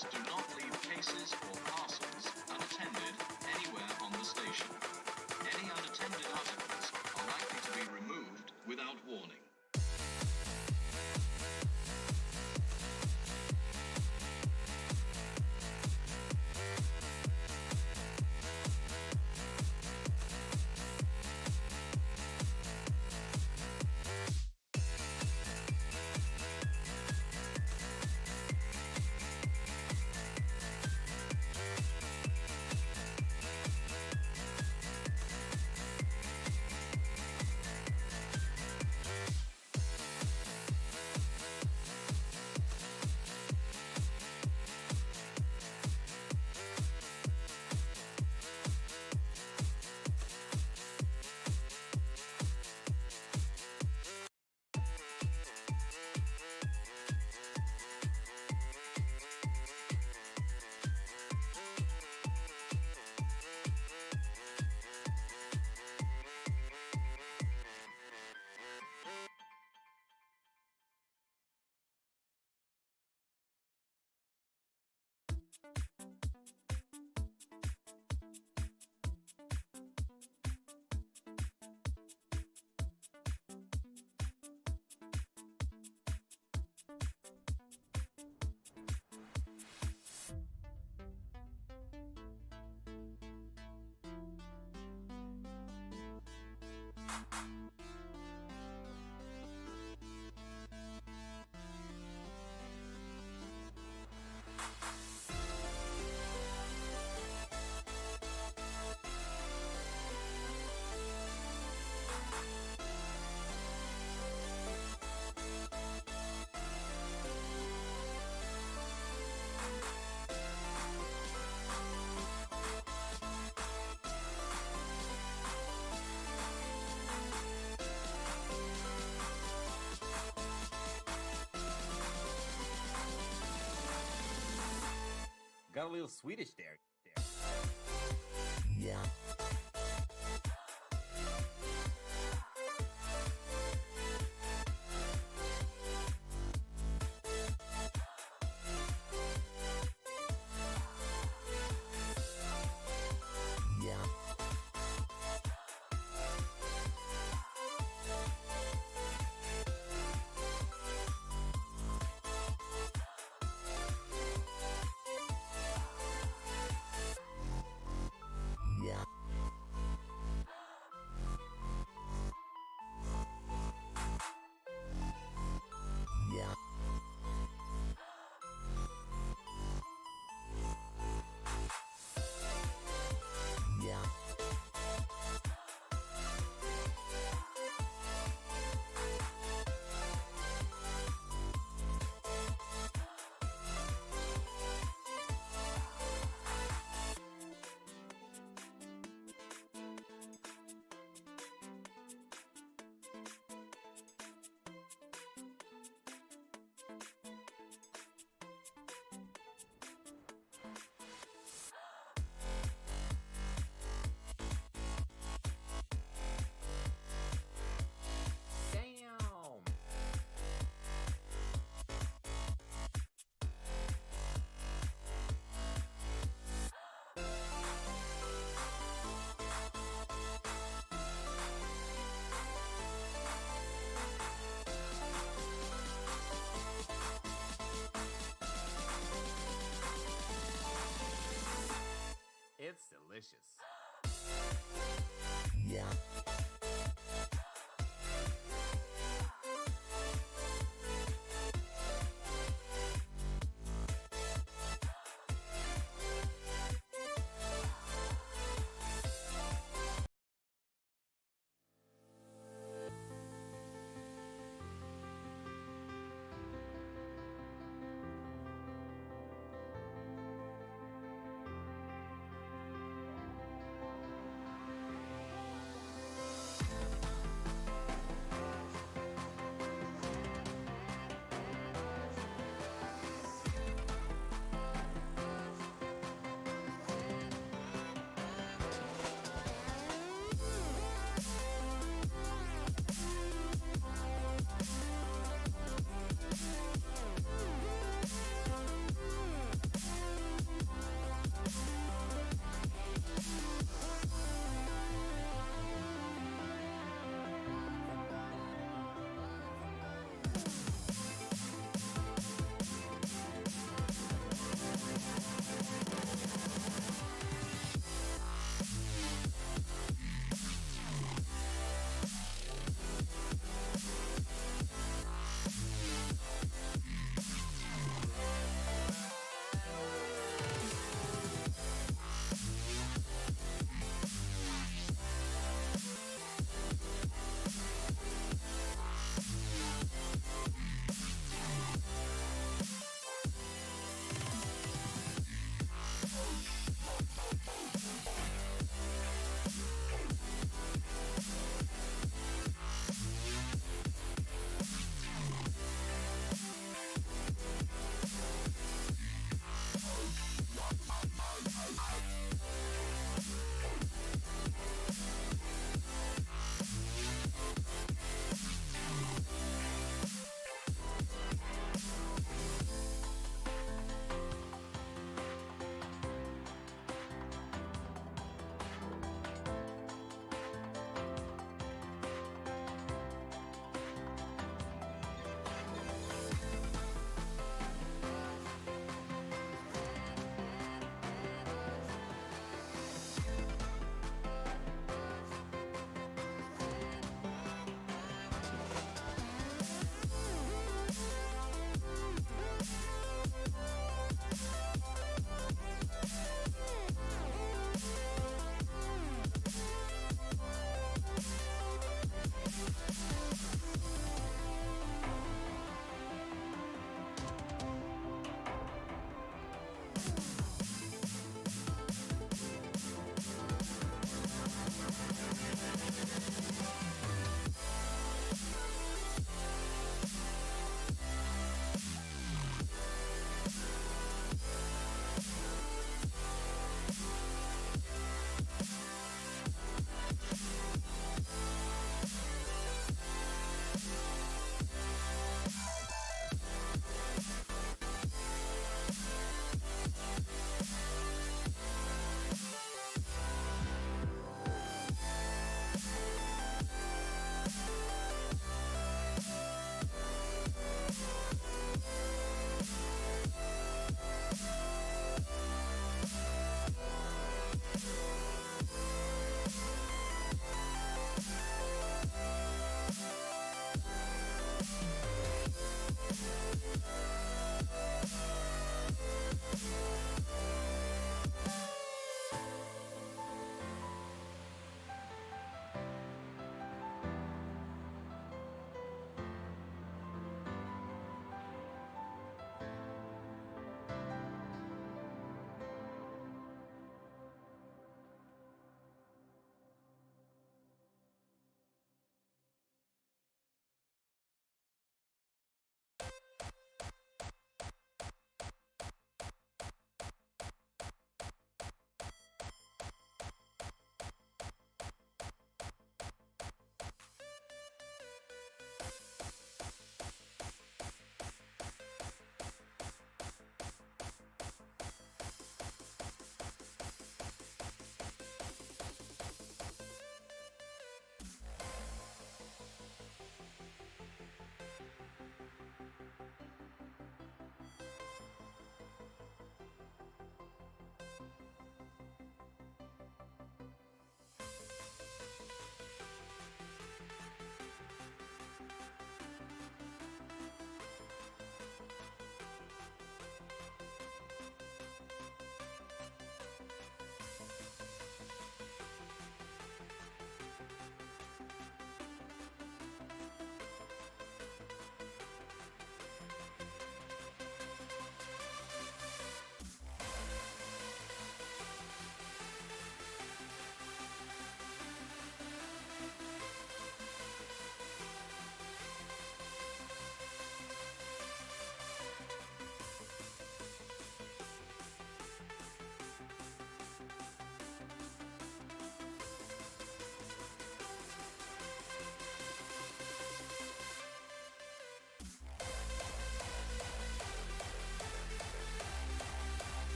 Please do not leave cases or parcels unattended anywhere on the station. Any unattended articles are likely to be removed without warning. Got a little Swedish there. Yeah. Yeah.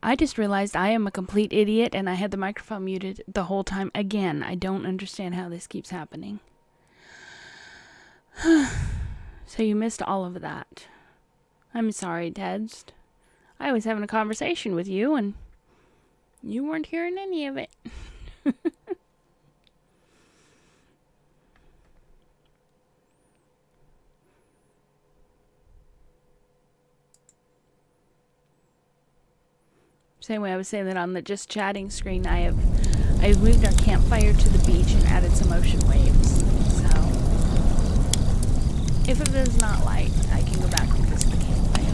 I just realized I am a complete idiot and I had the microphone muted the whole time. Again, I don't understand how this keeps happening. So you missed all of that. I'm sorry, Tedst. I was having a conversation with you and you weren't hearing any of it. Same way I was saying that on the just chatting screen, I've moved our campfire to the beach and added some ocean waves. So if it is not light, I can go back and visit the campfire.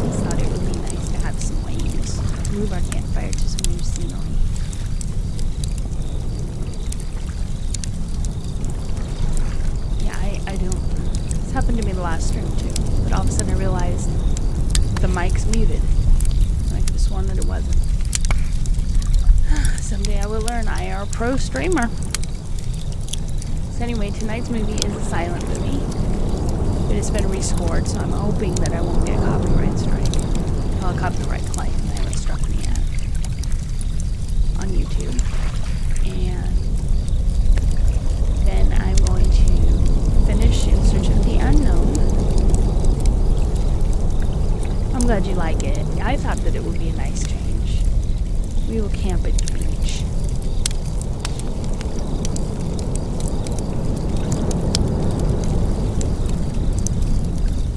Just thought it would be nice to have some waves. Move our campfire to some new scenery. Yeah, I don't. This happened to me the last stream too. But all of a sudden I realized the mic's muted. I could have sworn that it wasn't. Someday I will learn. I am a pro streamer. So anyway, tonight's movie is a silent movie. It has been rescored, so I'm hoping that I won't get a copyright strike. Well, a copyright claim. They haven't struck me yet. On YouTube. And then I'm going to finish In Search of the Unknown. I'm glad you like it. I thought that it would be a nice change. We will camp at the beach.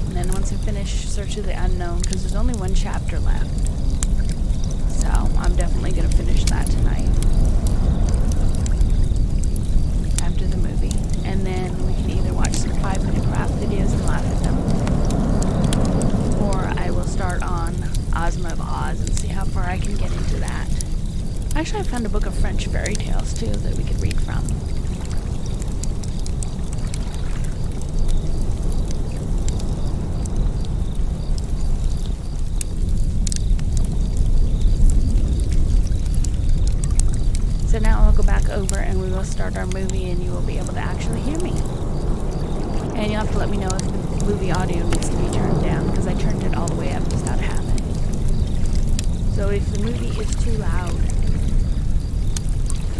And then once I finish Search of the Unknown, because there's only one chapter left. So I'm definitely going to finish that tonight. After the movie. And then we can either watch some 5-minute craft videos and laugh at them. Or I will start on Ozma of Oz and see how far I can get into that. Actually, I found a book of French fairy tales, too, that we could read from. So now I'll go back over and we will start our movie and you will be able to actually hear me. And you'll have to let me know if the movie audio needs to be turned down, because I turned it all the way up just out of habit. So if the movie is too loud,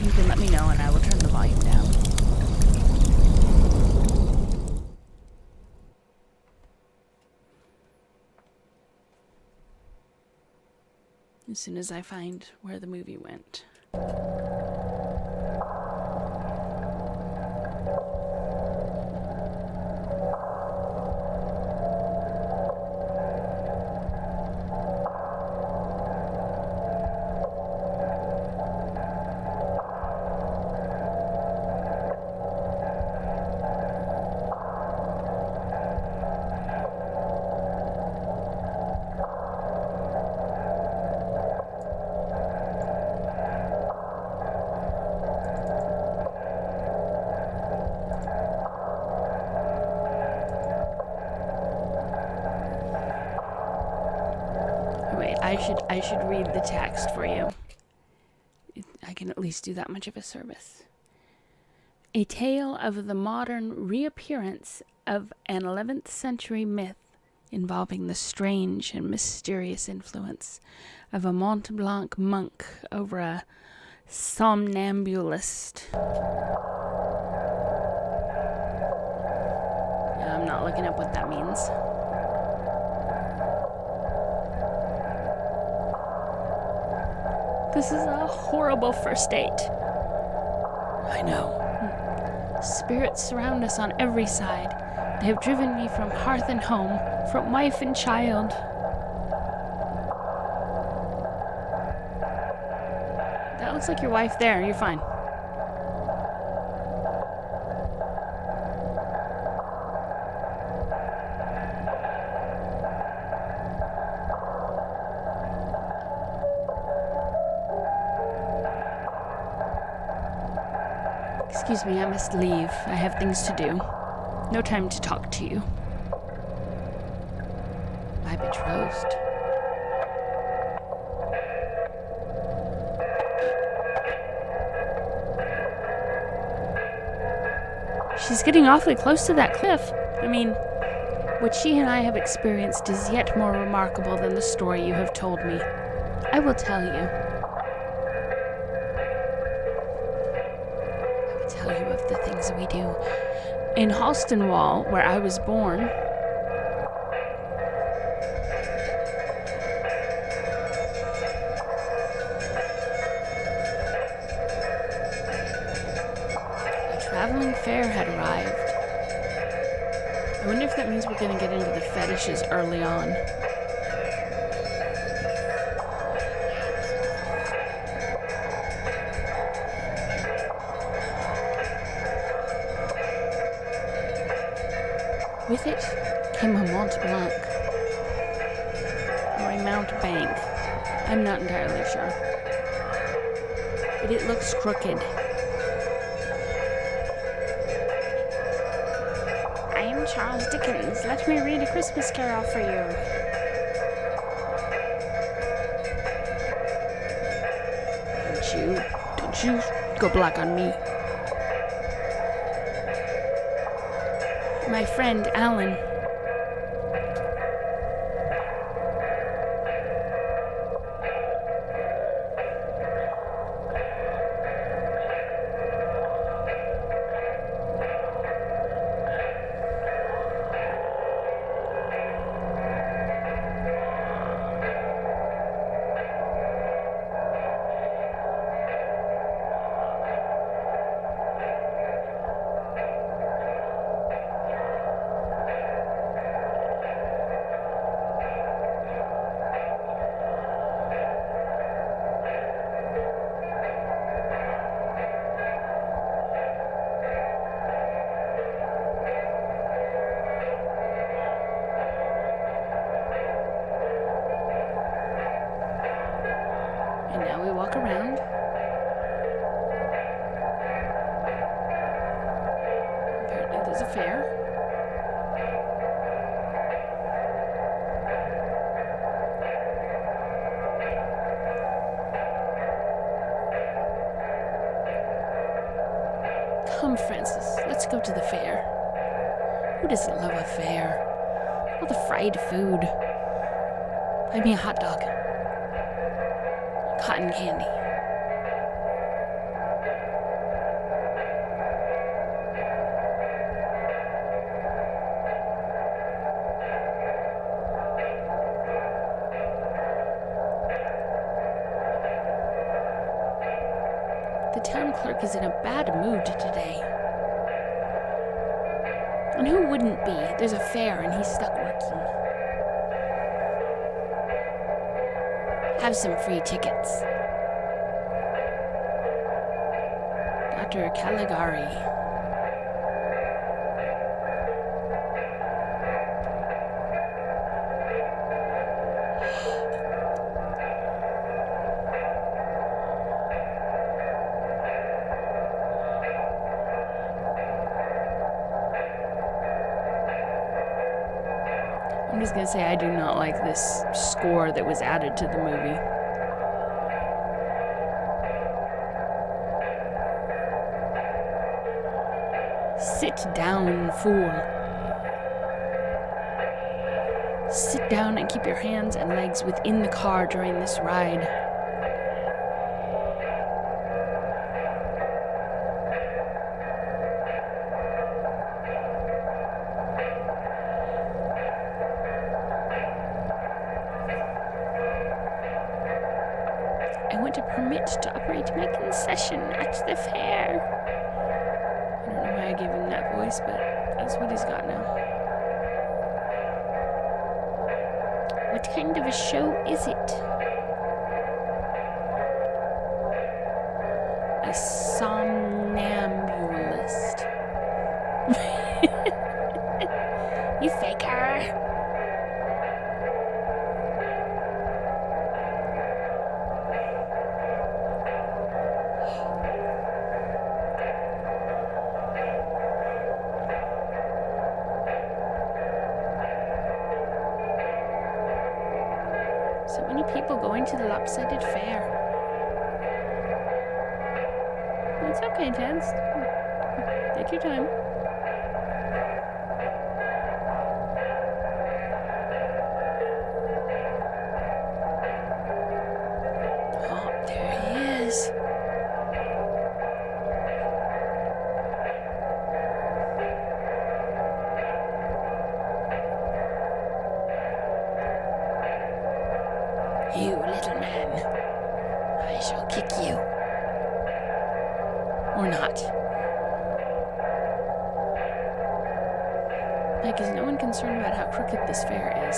you can let me know and I will turn the volume down. As soon as I find where the movie went. I should read the text for you. I can at least do that much of a service. A tale of the modern reappearance of an 11th century myth involving the strange and mysterious influence of a Mont Blanc monk over a somnambulist. I'm not looking up what that means. This is a horrible first date. I know. Spirits surround us on every side. They have driven me from hearth and home, from wife and child. That looks like your wife there. You're fine. Excuse me, I must leave. I have things to do. No time to talk to you. My betrothed. She's getting awfully close to that cliff. I mean, What she and I have experienced is yet more remarkable than the story you have told me. I will tell you. I will tell you of the things we do. In Halstonwall, where I was born, traveling fair had arrived. I wonder if that means we're going to get into the fetishes early on. With it came a Mont Blanc, or a Mount Bank. I'm not entirely sure. But it looks crooked. Charles Dickens, let me read a Christmas carol for you. Don't you go black on me. My friend Alan. And now we walk around. Apparently there's a fair. Come, Francis, let's go to the fair. Who doesn't love a fair? All the fried food. Buy me a hot dog. Cotton candy. The town clerk is in a bad mood today. And who wouldn't be? There's a fair and he's stuck working. Have some free tickets. Dr. Caligari. I'm just gonna say I do not like this score that was added to the movie. Sit down, fool. Sit down and keep your hands and legs within the car during this ride. I want a permit to operate my concession at the fair. I don't know why I gave him that voice, but that's what he's got now. What kind of a show is it? A somnambulist. You faker! So many people going to the lopsided fair. It's okay, Teds. Take your time. you. Or not. Like, is no one concerned about how crooked this fair is?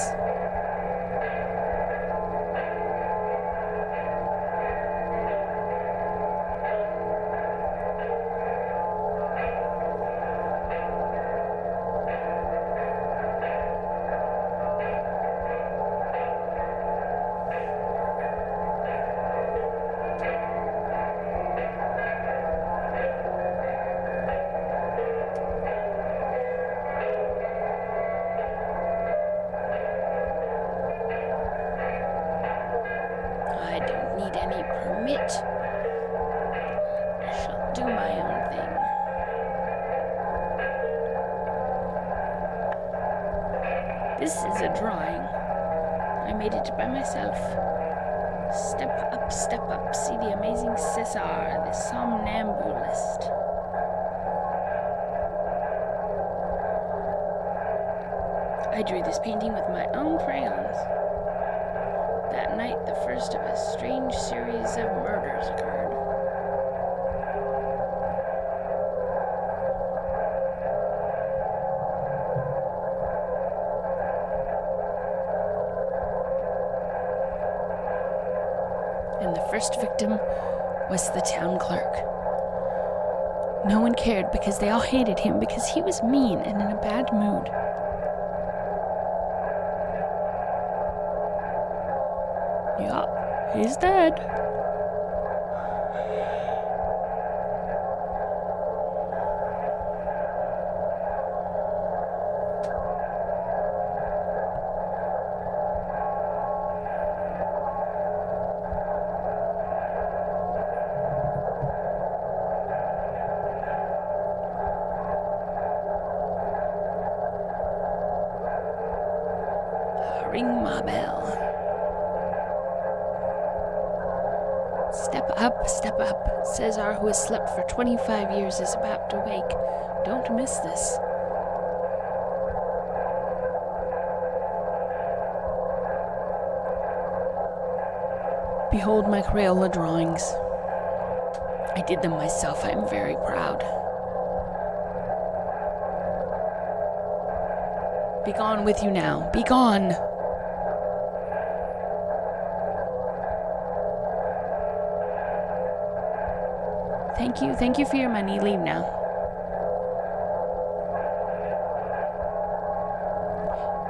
I don't need any permit. I shall do my own thing. This is a drawing. I made it by myself. Step up, see the amazing Cesar, the somnambulist. I drew this painting with my own crayons. That night, the first of a strange series of murders occurred. And the first victim was the town clerk. No one cared because they all hated him because he was mean and in a bad mood. Yeah, he's dead. Ring my bell. Step up. Cesar, who has slept for 25 years, is about to wake. Don't miss this. Behold my Crayola drawings. I did them myself. I am very proud. Be gone with you now. Be gone. Thank you for your money. Leave now.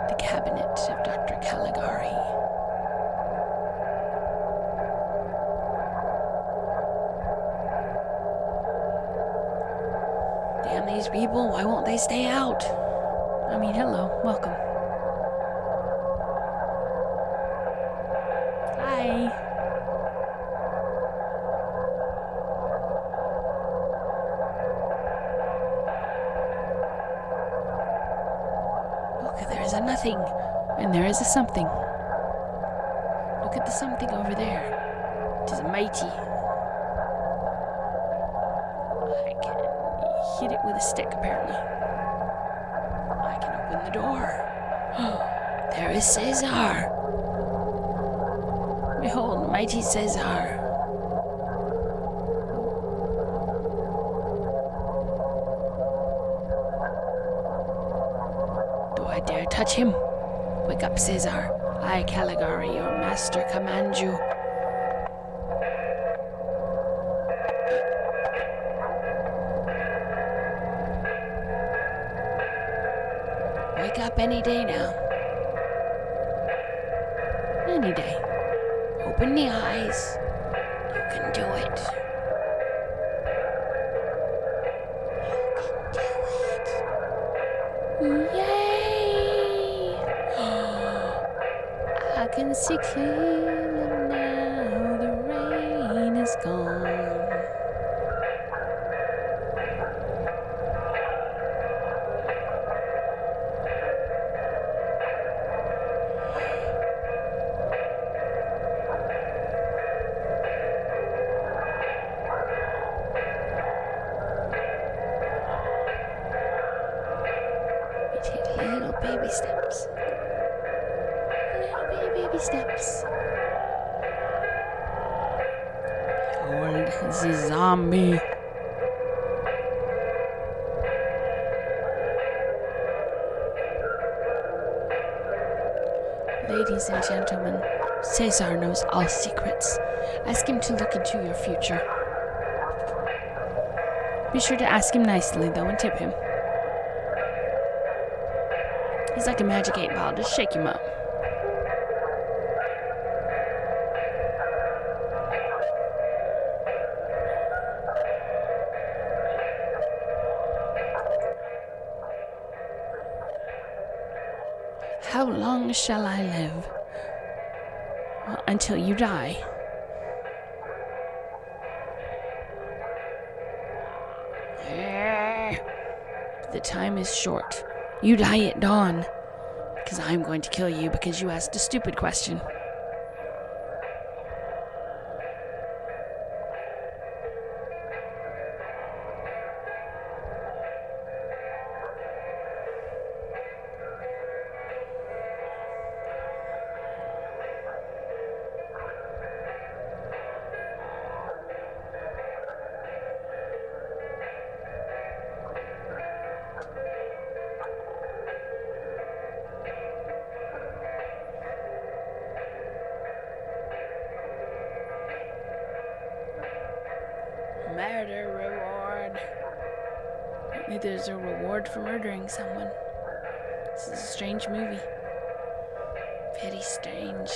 The cabinet of Dr. Caligari. Damn these people, why won't they stay out? I mean, hello, welcome. Hi. Look, there is a nothing, and there is a something. Look at the something over there. It is mighty. I can hit it with a stick, apparently. I can open the door. There is Cesar. Behold, mighty Cesar. Do I dare touch him? Wake up, Cesar. I, Caligari, your master, command you. Wake up any day now. Any day. Open the eyes. You can do it. You can do it. Yay! I can see clearly now. The rain is gone. Little baby steps. Little baby steps. Behold the zombie. Ladies and gentlemen, Cesar knows all secrets. Ask him to look into your future. Be sure to ask him nicely, though, and tip him. He's like a magic 8-ball. Just shake him up. How long shall I live? Well, until you die. The time is short. You die at dawn. Because I'm going to kill you because you asked a stupid question. Murder reward. Maybe there's a reward for murdering someone. This is a strange movie. Very strange.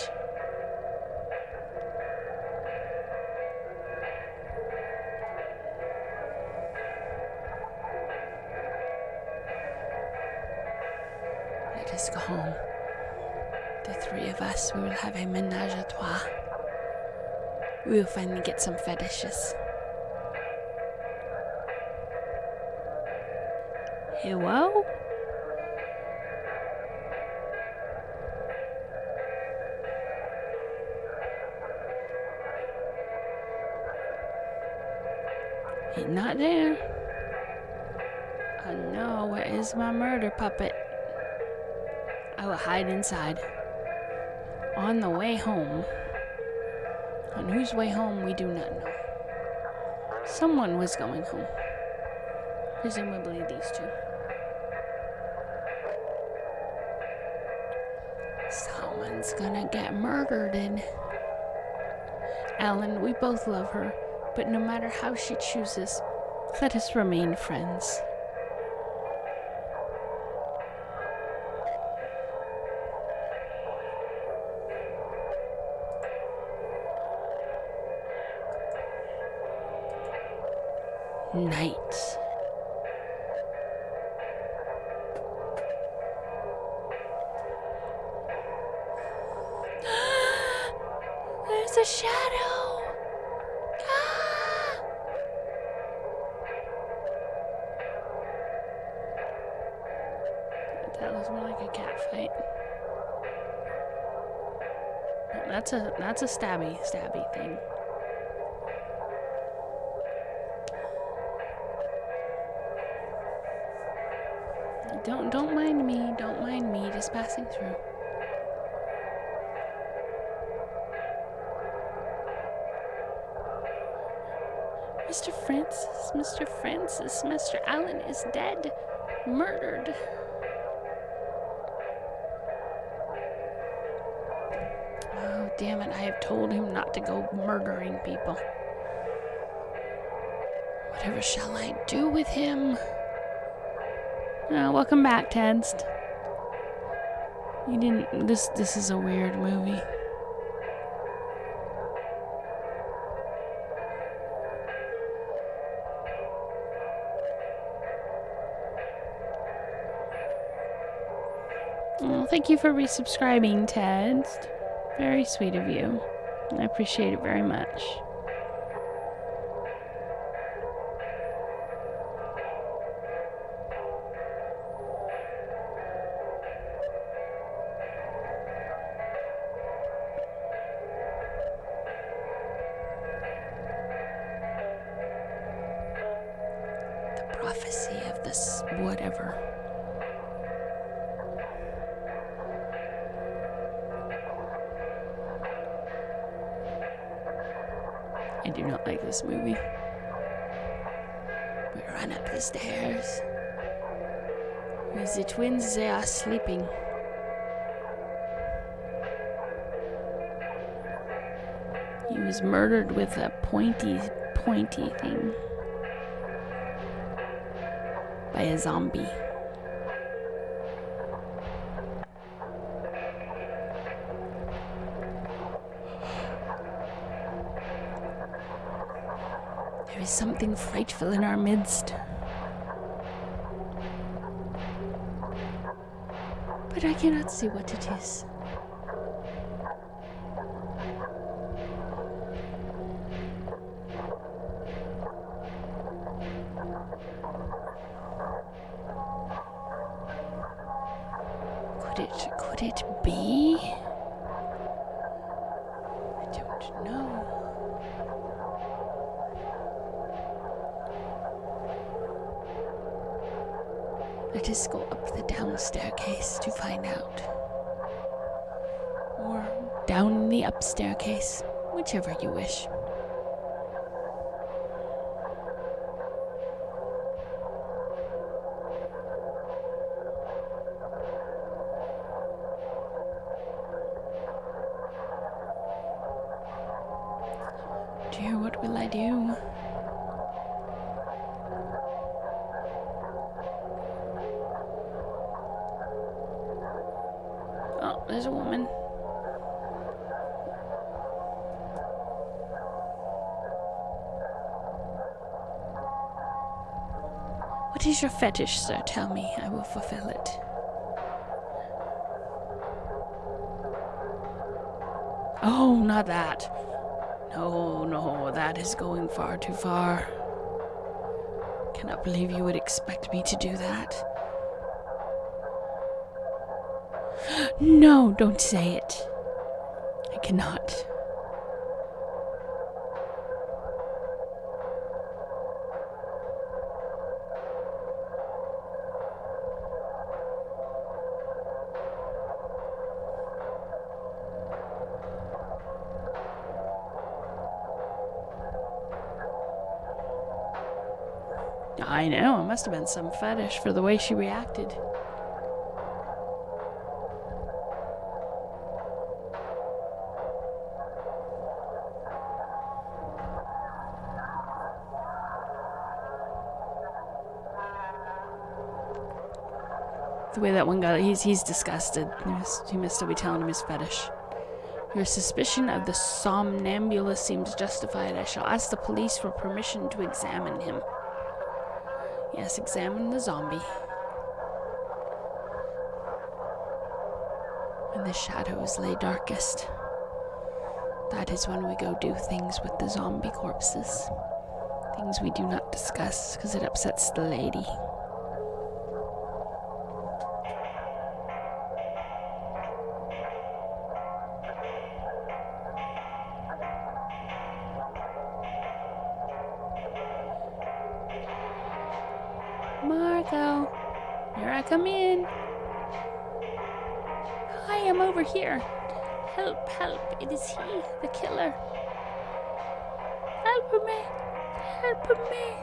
Let us go home. The three of us, we will have a menage a trois. We will finally get some fetishes. Hello? He's not there. Oh no, where is my murder puppet? I will hide inside. On the way home. On whose way home, we do not know. Someone was going home. Presumably these two. Someone's gonna get murdered. Alan, we both love her, but no matter how she chooses, let us remain friends. Night. There's a shadow. Ah! That looks more like a cat fight. That's a stabby thing. Don't mind me, just passing through. Mr. Francis, Mr. Allen is dead. Murdered. Oh, damn it, I have told him not to go murdering people. Whatever shall I do with him? Oh, welcome back, Teds. You didn't... This is a weird movie. Well, thank you for resubscribing, Ted. Very sweet of you. I appreciate it very much. The prophecy of this whatever. do not like this movie. We run up the stairs. As the twins, they are sleeping. He was murdered with a pointy thing by a zombie. There is something frightful in our midst. But I cannot see what it is. Could it be? I don't know. Let us go up the down staircase to find out. Or down the up staircase, whichever you wish. Dear, what will I do? Oh, there's a woman. What is your fetish, sir? Tell me. I will fulfill it. Oh, not that. No, that is going far too far. Cannot believe you would expect me to do that. No, don't say it. I cannot. I know, it must have been some fetish for the way she reacted. The way that one guy, he's disgusted. He must still be telling him his fetish. Your suspicion of the somnambulist seems justified. I shall ask the police for permission to examine him. Yes, examine the zombie. When the shadows lay darkest, that is when we go do things with the zombie corpses. Things we do not discuss, because it upsets the lady. Margot, here I come in. Hi, I'm over here. Help, help, it is he, the killer. Help me, help me.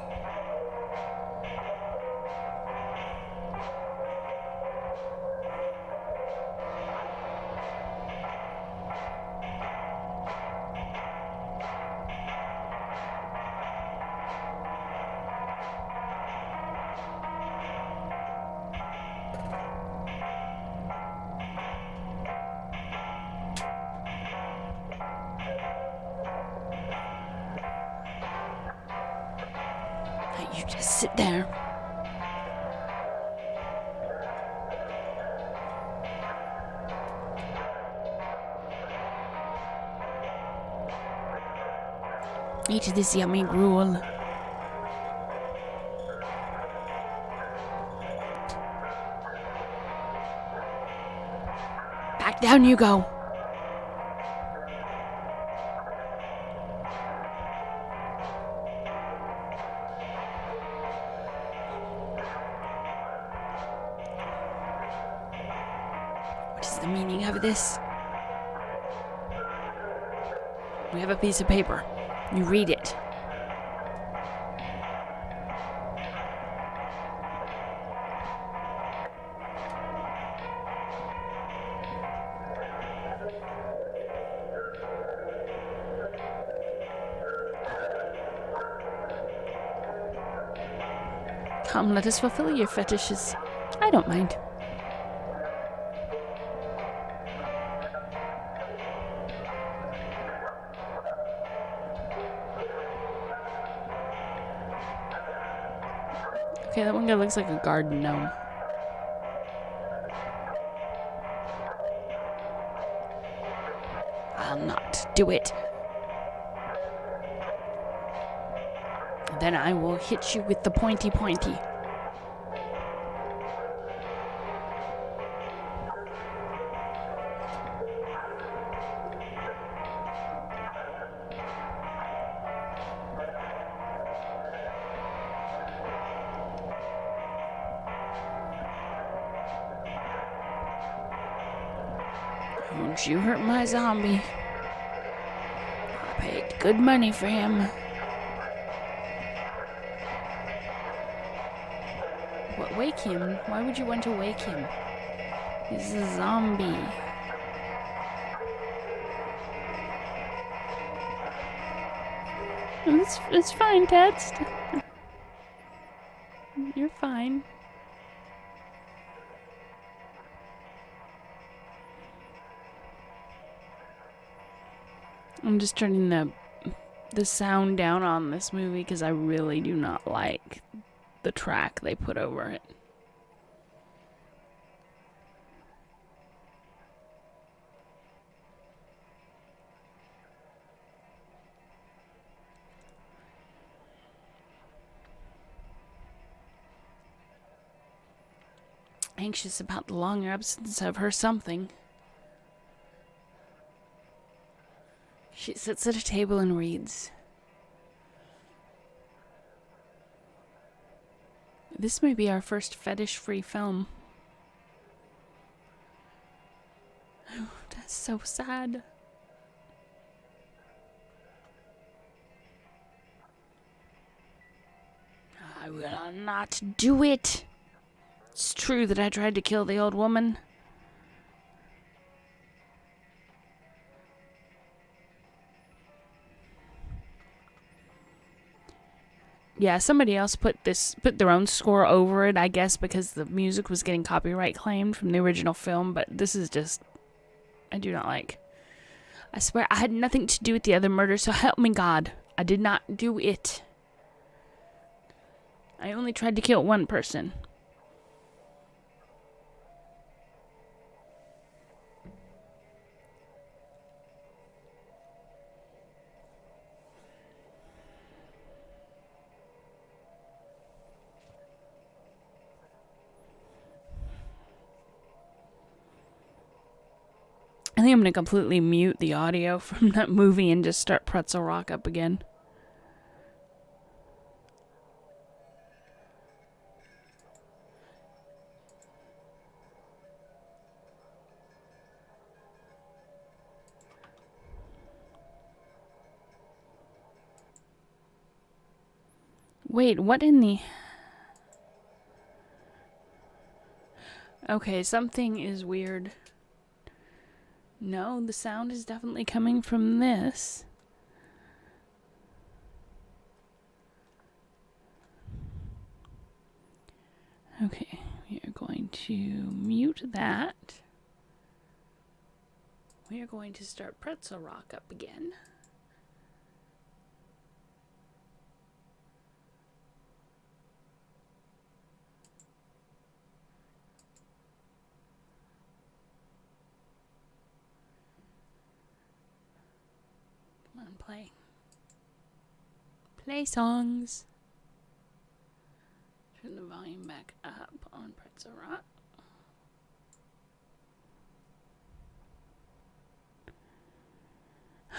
You just sit there. Eat this yummy gruel. Back down you go. The meaning of this? We have a piece of paper. You read it. Come, let us fulfill your fetishes. I don't mind. Okay, that one guy looks like a garden gnome. I'll not do it. Then I will hit you with the pointy pointy. Don't you hurt my zombie. I paid good money for him. What, wake him? Why would you want to wake him? He's a zombie. It's fine, Tats. You're fine. I'm just turning the sound down on this movie because I really do not like the track they put over it. Anxious about the long absence of her something. She sits at a table and reads. This may be our first fetish-free film. Oh, that's so sad. I will not do it. It's true that I tried to kill the old woman. Yeah, somebody else put their own score over it, I guess, because the music was getting copyright claimed from the original film, but this is just, I do not like. I swear I had nothing to do with the other murder, so help me God. I did not do it. I only tried to kill one person. I think I'm going to completely mute the audio from that movie and just start Pretzel Rock up again. Wait, what in the... Okay, something is weird. No, the sound is definitely coming from this. Okay, we are going to mute that. We are going to start Pretzel Rock up again. Come on, play. Play songs. Turn the volume back up on Pretzel Rock.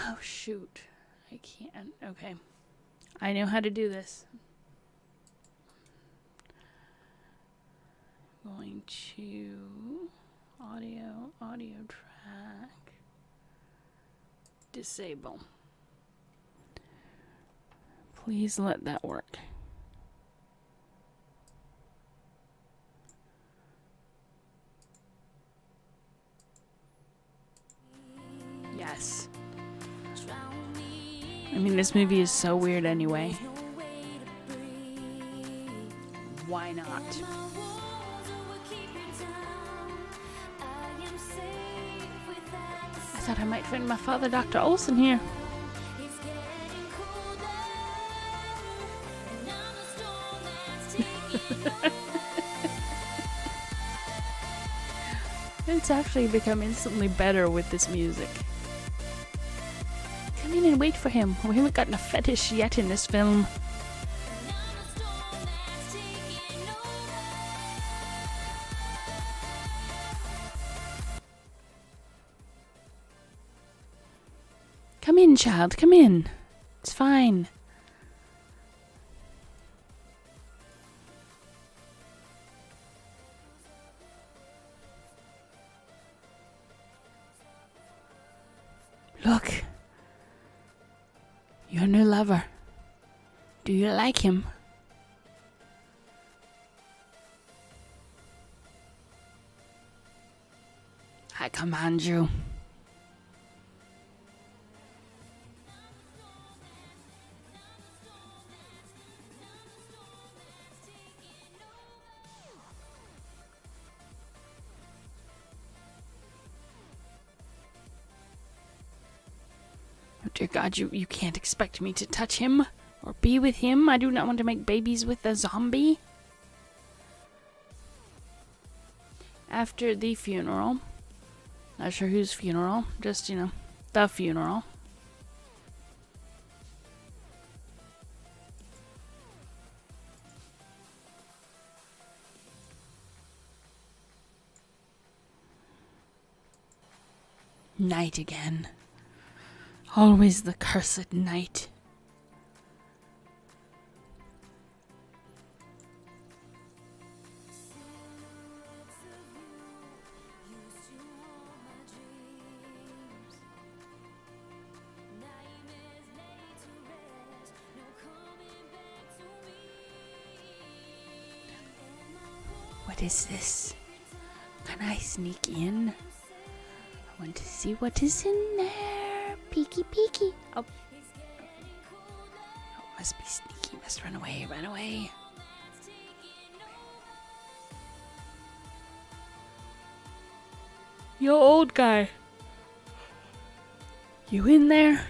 Oh, shoot. I can't. Okay. I know how to do this. Going to audio track, disable. Please let that work. Yes. I mean, this movie is so weird anyway. Why not? I thought I might find my father, Dr. Olson, here. It's actually become instantly better with this music. Come in and wait for him. We haven't gotten a fetish yet in this film. Come in, child, come in. It's fine. Look. Your new lover. Do you like him? I command you. Oh dear God, you can't expect me to touch him or be with him. I do not want to make babies with a zombie. After the funeral, not sure whose funeral, just, the funeral. Night again. Always the cursed night. What is this? Can I sneak in? I want to see what is in there. Peeky, peeky. Oh. Must be sneaky. Must run away, run away. Yo, old guy. You in there?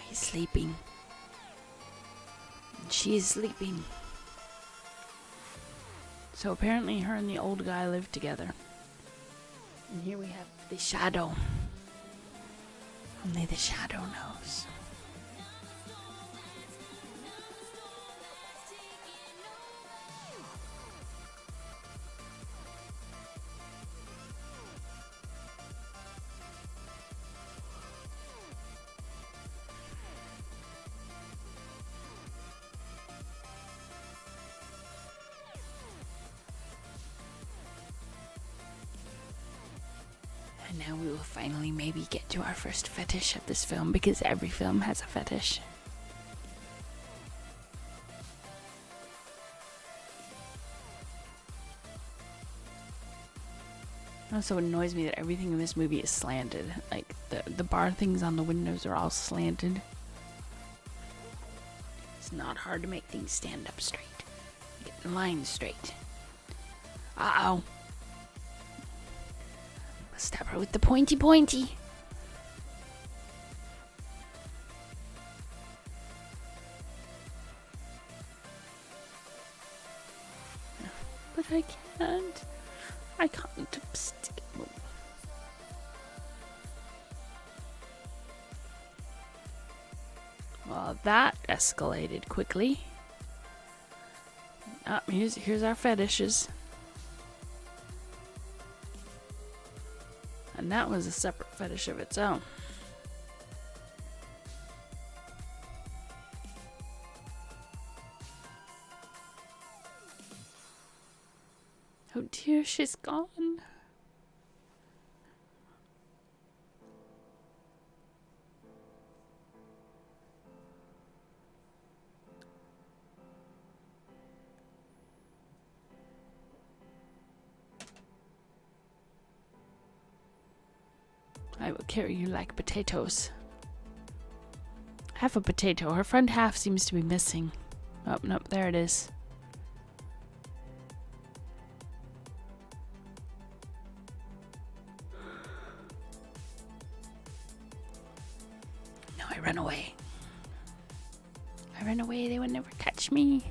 He's sleeping. And she is sleeping. So apparently her and the old guy live together. And here we have the shadow. Only the shadow knows. And now we will finally maybe get to our first fetish of this film, because every film has a fetish. It also annoys me that everything in this movie is slanted. Like, the bar things on the windows are all slanted. It's not hard to make things stand up straight. Get the lines straight. Uh-oh. Stab her with the pointy. But I can't. I can't stick it. Well, that escalated quickly. Here's our fetishes. And that was a separate fetish of its own. Oh dear, she's gone. I will carry you like potatoes. Half a potato. Her front half seems to be missing. Oh, nope, there it is. No, I run away. I run away, they would never catch me.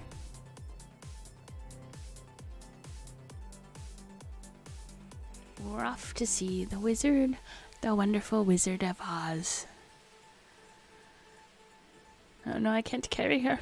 We're off to see the wizard, the wonderful Wizard of Oz. Oh no, I can't carry her.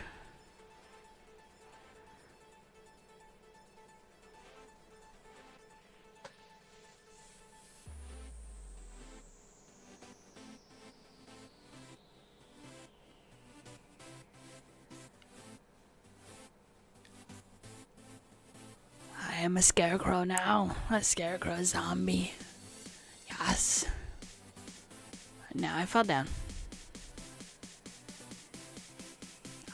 I am a scarecrow now, a scarecrow zombie. Yes. Now I fell down.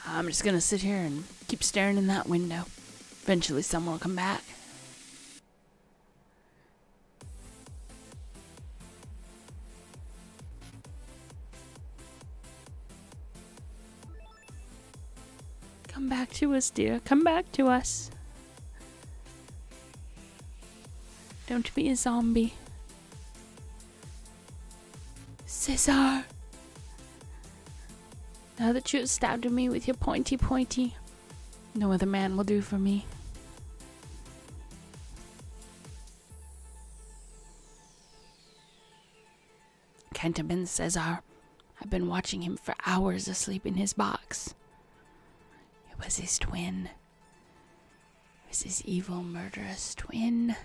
I'm just gonna sit here and keep staring in that window. Eventually someone will come back. Come back to us, dear. Come back to us. Don't be a zombie. Cesar! Now that you have stabbed me with your pointy, no other man will do for me. Can't have been Cesar. I've been watching him for hours asleep in his box. It was his twin. It was his evil, murderous twin.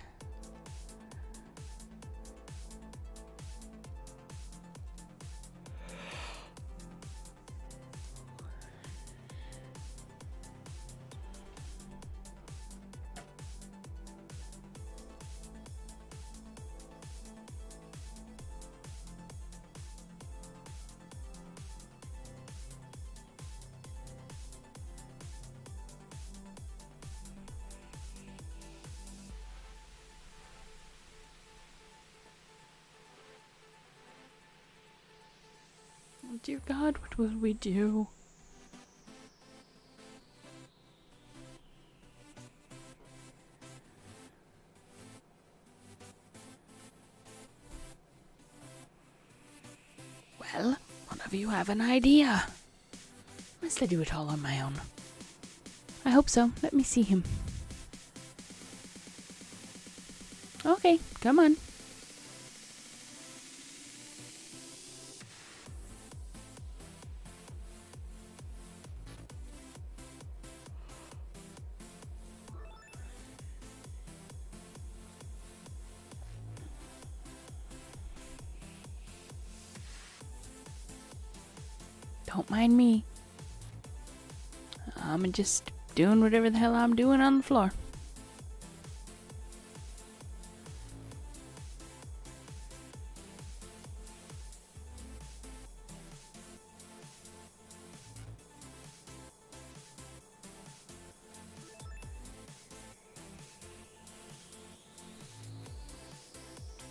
Oh, dear God, what will we do? Well, one of you have an idea. Must I do it all on my own? I hope so. Let me see him. Okay, come on. Don't mind me. I'm just doing whatever the hell I'm doing on the floor.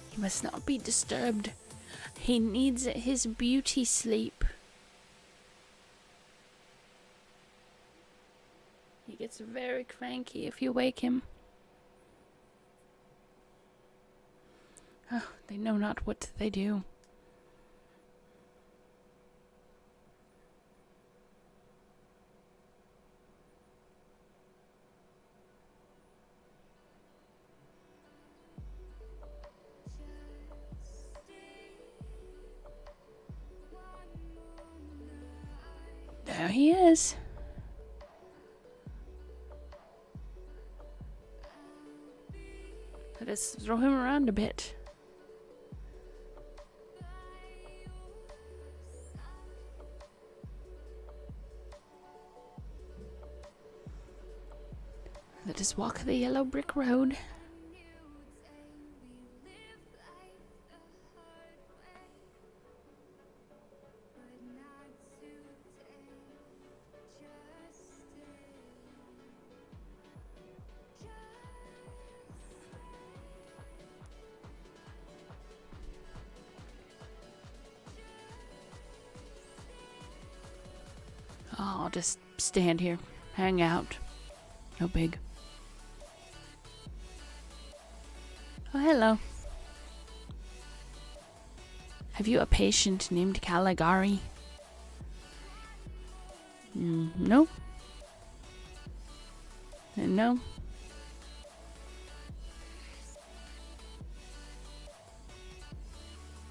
He must not be disturbed. He needs his beauty sleep. He gets very cranky if you wake him. Oh, they know not what they do. There he is. Let us throw him around a bit. Let us walk the yellow brick road. just stand here, hang out. No big. Oh, hello. Have you a patient named Caligari? No. No.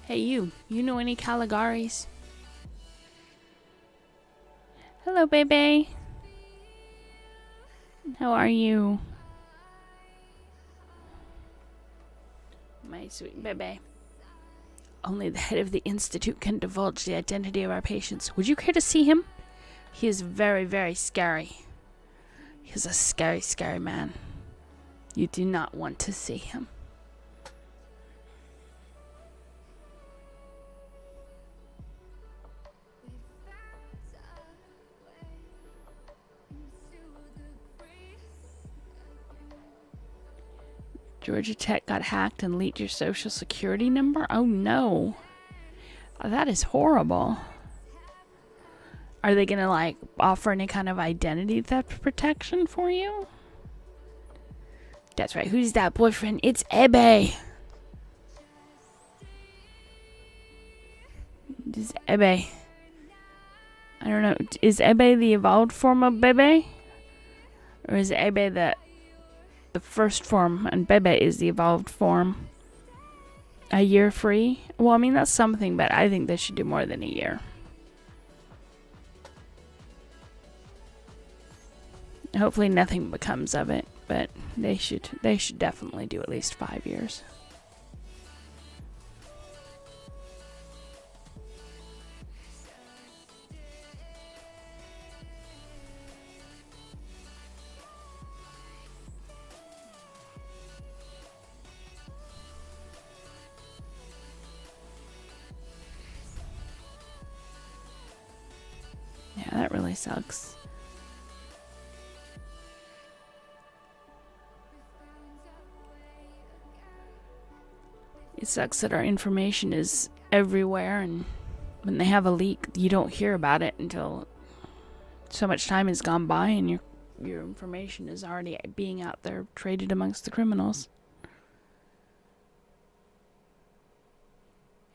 Hey, you know any Caligaris? Hello, baby. How are you? My sweet baby. Only the head of the Institute can divulge the identity of our patients. Would you care to see him? He is very, very scary. He is a scary, scary man. You do not want to see him. Georgia Tech got hacked and leaked your social security number? Oh no. That is horrible. Are they gonna offer any kind of identity theft protection for you? That's right. Who's that boyfriend? It's Ebe. It's Ebe. I don't know. Is Ebe the evolved form of Bebe? Or is Ebe the first form and Bebe is the evolved form? A year free? Well, I mean, that's something, but I think they should do more than a year. Hopefully nothing becomes of it, but they should definitely do at least 5 years. Yeah, that really sucks. It sucks that our information is everywhere, and when they have a leak, you don't hear about it until so much time has gone by and your information is already being out there traded amongst the criminals.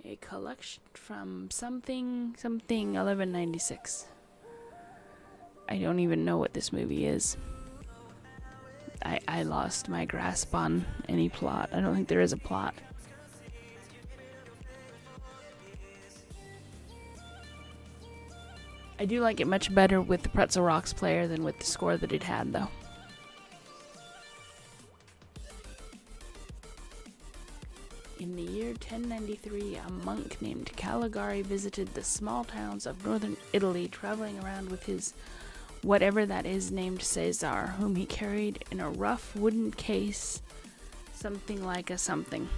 A collection from something 1196. I don't even know what this movie is. I lost my grasp on any plot. I don't think there is a plot. I do like it much better with the Pretzel Rocks player than with the score that it had, though. In the year 1093, a monk named Caligari visited the small towns of northern Italy, traveling around with his whatever that is named Caesar, whom he carried in a rough wooden case, something like a something.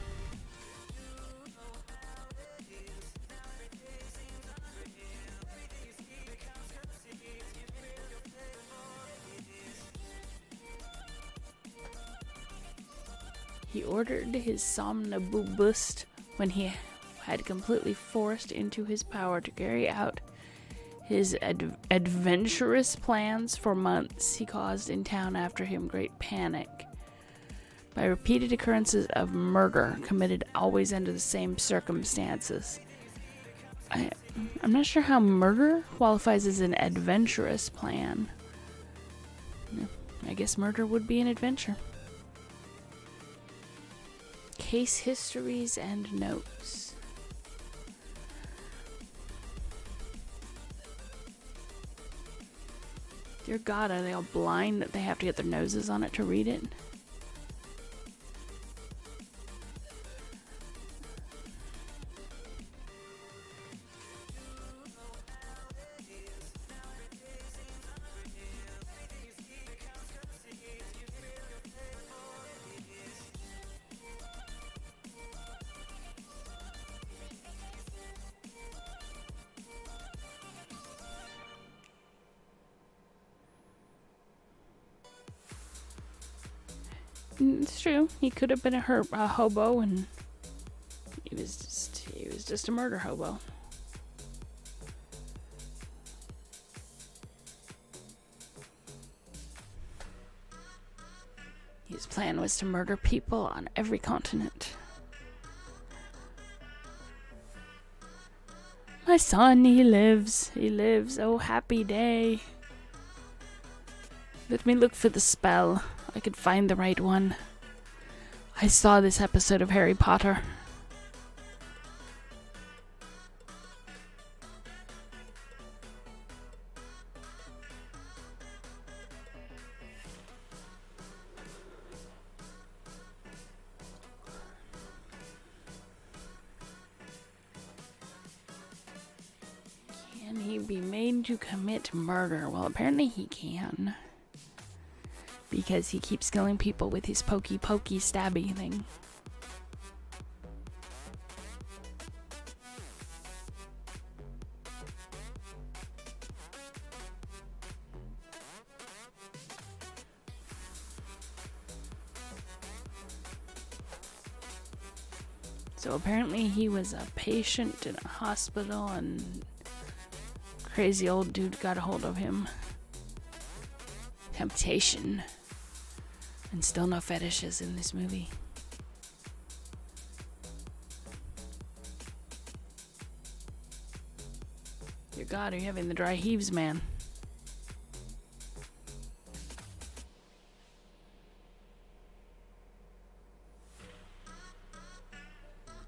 He ordered his somnambulist when he had completely forced into his power to carry out his adventurous plans for months. He caused in town after him great panic by repeated occurrences of murder committed always under the same circumstances. I'm not sure how murder qualifies as an adventurous plan. I guess murder would be an adventure. Case histories and notes. Dear God, are they all blind that they have to get their noses on it to read it? It's true. He could have been a hobo, and he was just a murder hobo. His plan was to murder people on every continent. My son, he lives, oh happy day. Let me look for the spell. I could find the right one. I saw this episode of Harry Potter. Can he be made to commit murder? Well, apparently he can. Because he keeps killing people with his pokey stabby thing. So apparently he was a patient in a hospital and crazy old dude got a hold of him. Temptation. And still no fetishes in this movie. Dear God, are you having the dry heaves, man?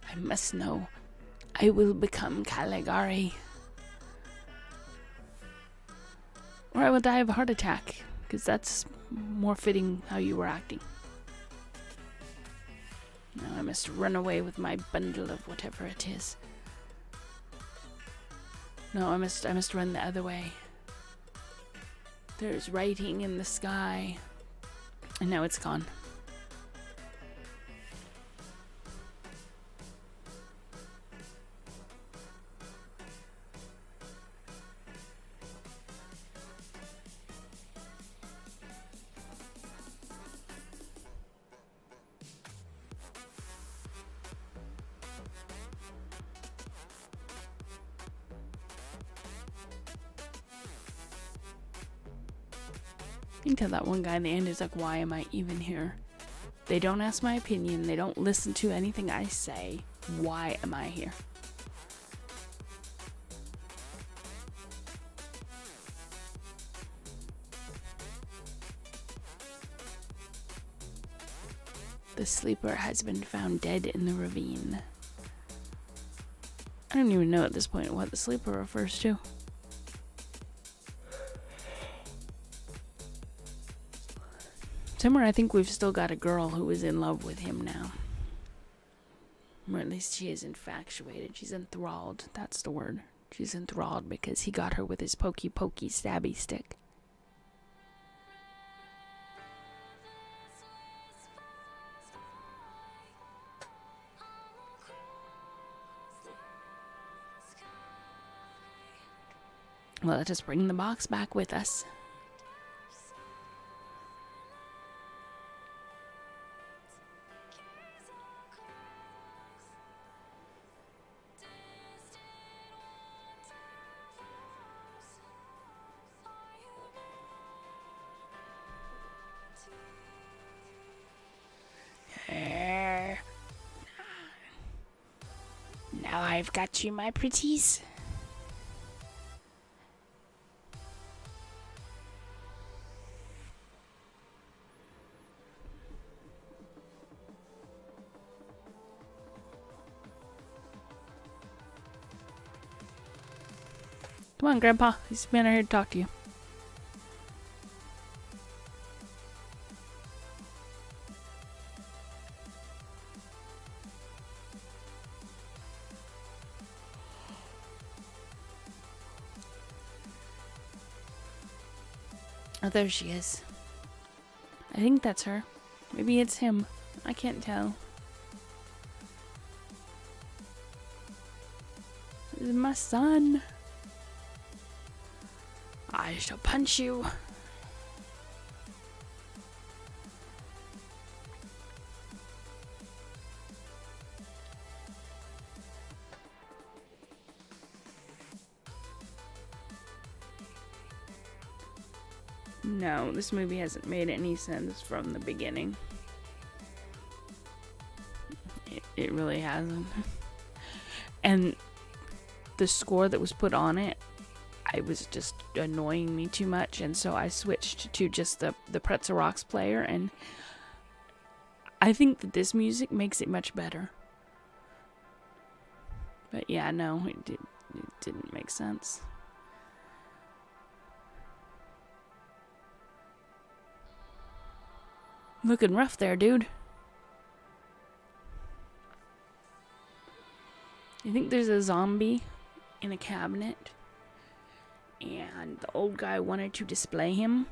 I must know. I will become Caligari. Or I will die of a heart attack, because that's more fitting how you were acting. Now I must run away with my bundle of whatever it is. No, I must run the other way. There's writing in the sky. And now it's gone. You can tell that one guy in the end is like, why am I even here? They don't ask my opinion. They don't listen to anything I say. Why am I here? The sleeper has been found dead in the ravine. I don't even know at this point what the sleeper refers to. Somewhere I think we've still got a girl who is in love with him now. Or at least she is infatuated. She's enthralled. That's the word. She's enthralled because he got her with his pokey stabby stick. Well, let us bring the box back with us. Now I've got you, my pretties. Come on, Grandpa. He's been here to talk to you. Oh, there she is. I think that's her. Maybe it's him. I can't tell. This is my son. I shall punch you. No, this movie hasn't made any sense from the beginning. It really hasn't. And the score that was put on it, I was just annoying me too much, and so I switched to just the Pretzel Rocks player, and I think that this music makes it much better. But yeah, no, it didn't make sense. Looking rough there, dude. I think there's a zombie in a cabinet, and the old guy wanted to display him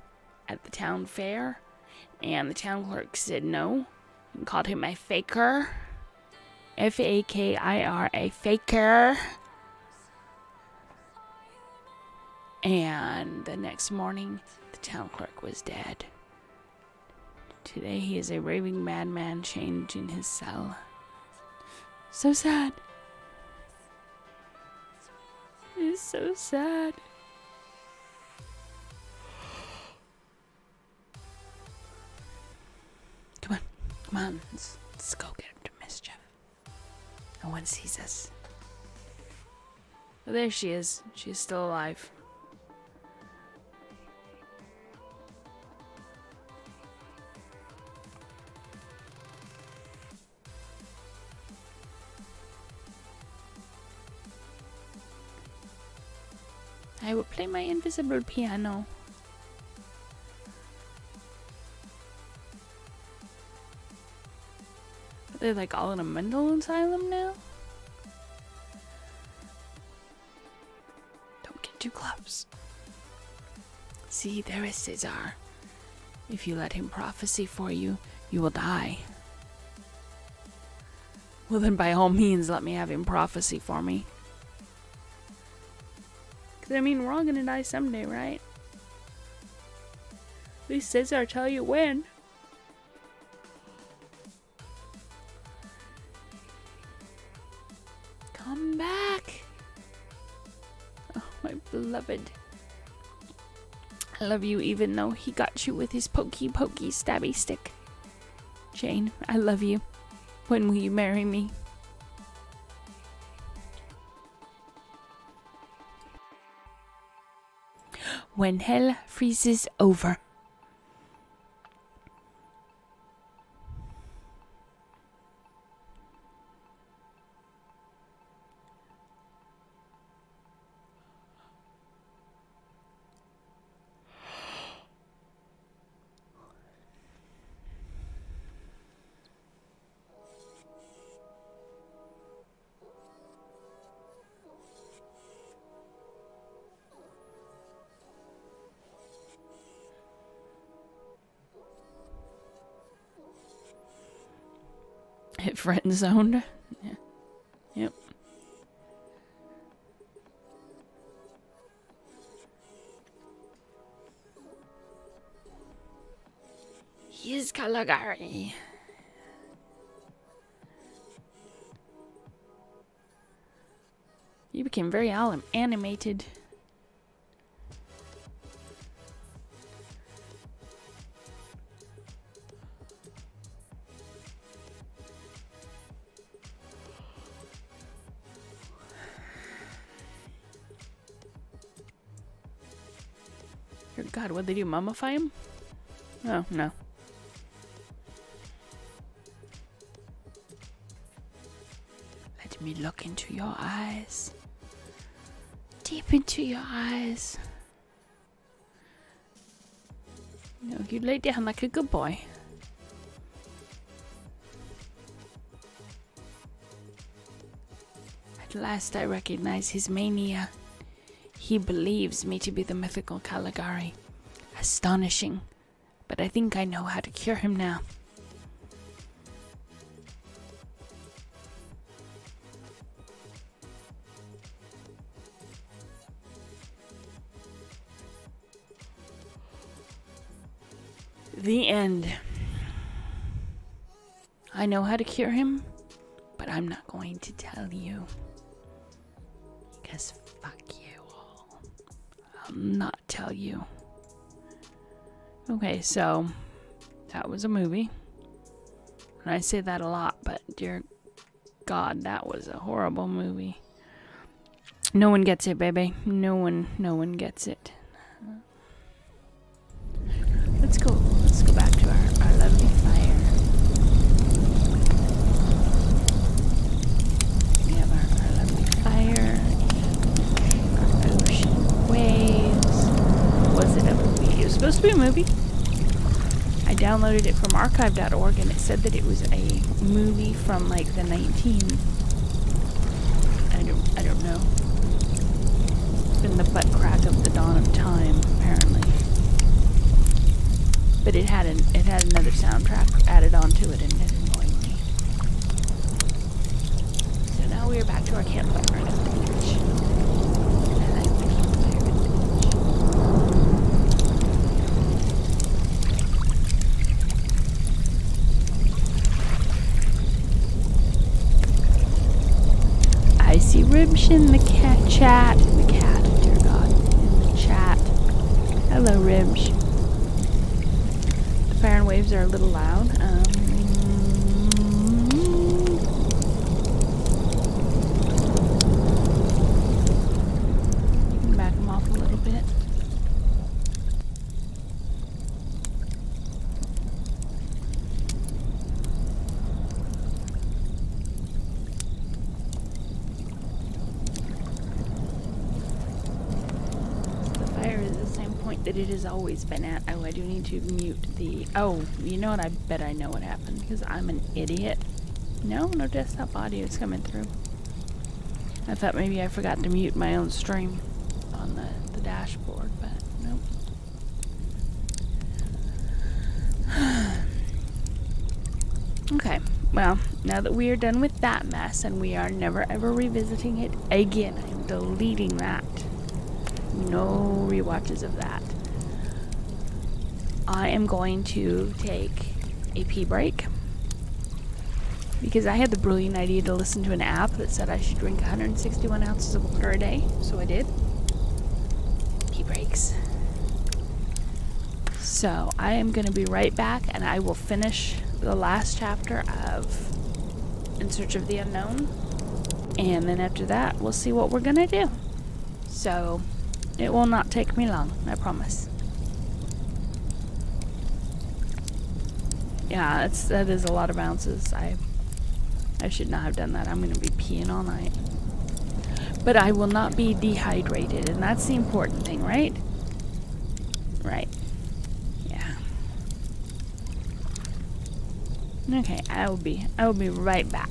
at the town fair, and the town clerk said no and called him a faker. Fakir, a faker. And the next morning, the town clerk was dead. Today he is a raving madman chained in his cell. So sad. It's so sad. Come on, let's go get him to mischief. No one sees us. Oh, there she is. She's still alive. I will play my invisible piano. Are they like all in a mental asylum now? Don't get too close. See, there is Caesar. If you let him prophesy for you, you will die. Well then by all means let me have him prophesy for me. I mean, we're all gonna die someday, right? At least Caesar tell you when. Come back. Oh, my beloved. I love you even though he got you with his pokey stabby stick. Jane, I love you. When will you marry me? When hell freezes over. Hit friend zoned. Yeah. Yep. He is Caligari. You became very animated. God, what'd they do? Mummify him? Oh, no. Let me look into your eyes. Deep into your eyes. No, you lay down like a good boy. At last I recognize his mania. He believes me to be the mythical Caligari. Astonishing. But I think I know how to cure him now. The end. I know how to cure him, but I'm not going to tell you. Because fuck you all. I'll not tell you. Okay, so that was a movie. And I say that a lot, but dear God, that was a horrible movie. No one gets it, baby. No one gets it. Let's go back to our lovely fire. We have our lovely fire, our ocean waves. Was it a movie? It was supposed to be a movie. I downloaded it from archive.org and it said that it was a movie from like the I don't know. It's been the butt crack of the dawn of time, apparently. But it had another soundtrack added onto it and it annoyed me. So now we are back to our campfire at the beach. And I like the campfire at the beach. I see Ribsh in the chat. The cat, dear God. In the chat. Hello, Ribsh. The fire and waves are a little loud. You can back them off a little bit. That it has always been at. Oh, I do need to mute the... Oh, you know what? I bet I know what happened because I'm an idiot. No desktop audio is coming through. I thought maybe I forgot to mute my own stream on the dashboard, but nope. Okay, well, now that we are done with that mess and we are never ever revisiting it again, I'm deleting that. No rewatches of that. I am going to take a pee break because I had the brilliant idea to listen to an app that said I should drink 161 ounces of water a day, so I did. Pee breaks. So I am going to be right back and I will finish the last chapter of In Search of the Unknown, and then after that we'll see what we're going to do. So it will not take me long, I promise. Yeah, that is a lot of ounces. I should not have done that. I'm going to be peeing all night. But I will not be dehydrated, and that's the important thing, right? Right. Yeah. Okay, I will be right back.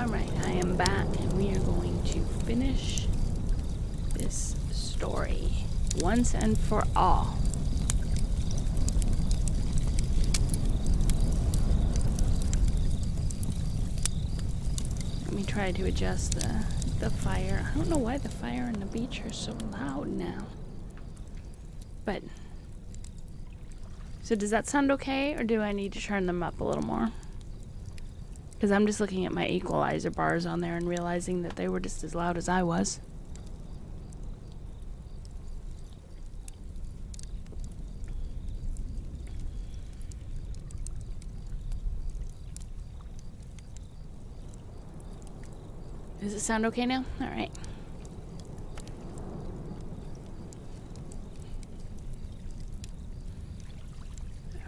Alright, I am back, and we are going to finish this story once and for all. Let me try to adjust the fire. I don't know why the fire on the beach are so loud now. But, so does that sound okay, or do I need to turn them up a little more? Because I'm just looking at my equalizer bars on there and realizing that they were just as loud as I was. Does it sound okay now? Alright.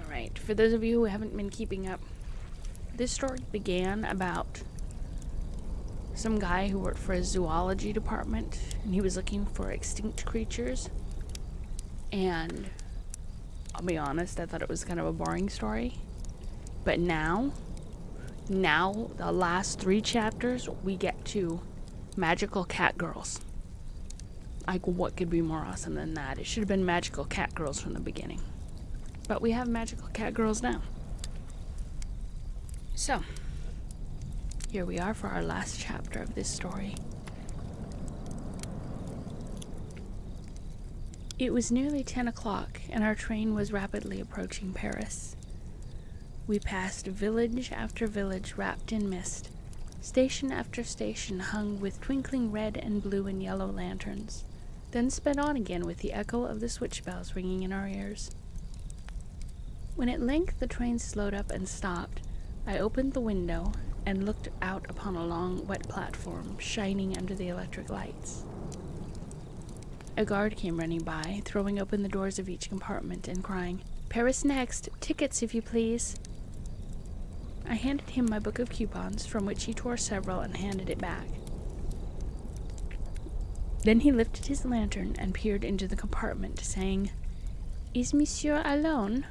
Alright, for those of you who haven't been keeping up, this story began about some guy who worked for a zoology department, and he was looking for extinct creatures. And I'll be honest, I thought it was kind of a boring story. But now, the last 3 chapters, we get to magical cat girls. Like, what could be more awesome than that? It should have been magical cat girls from the beginning. But we have magical cat girls now. So, here we are for our last chapter of this story. It was nearly 10 o'clock, and our train was rapidly approaching Paris. We passed village after village wrapped in mist, station after station hung with twinkling red and blue and yellow lanterns, then sped on again with the echo of the switch bells ringing in our ears. When at length the train slowed up and stopped, I opened the window and looked out upon a long, wet platform shining under the electric lights. A guard came running by, throwing open the doors of each compartment and crying, "Paris next! Tickets, if you please!" I handed him my book of coupons, from which he tore several and handed it back. Then he lifted his lantern and peered into the compartment, saying, "Is Monsieur alone?"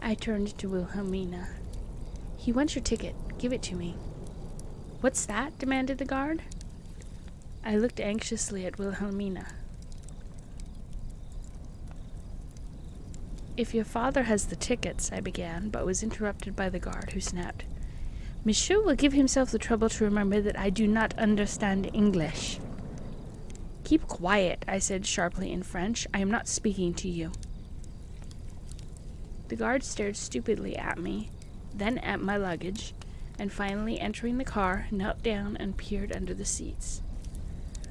I turned to Wilhelmina. "He wants your ticket. Give it to me." "What's that?" demanded the guard. I looked anxiously at Wilhelmina. "If your father has the tickets," I began, but was interrupted by the guard, who snapped, "Monsieur will give himself the trouble to remember that I do not understand English." "Keep quiet," I said sharply in French. "I am not speaking to you." The guard stared stupidly at me, then at my luggage, and finally, entering the car, knelt down and peered under the seats.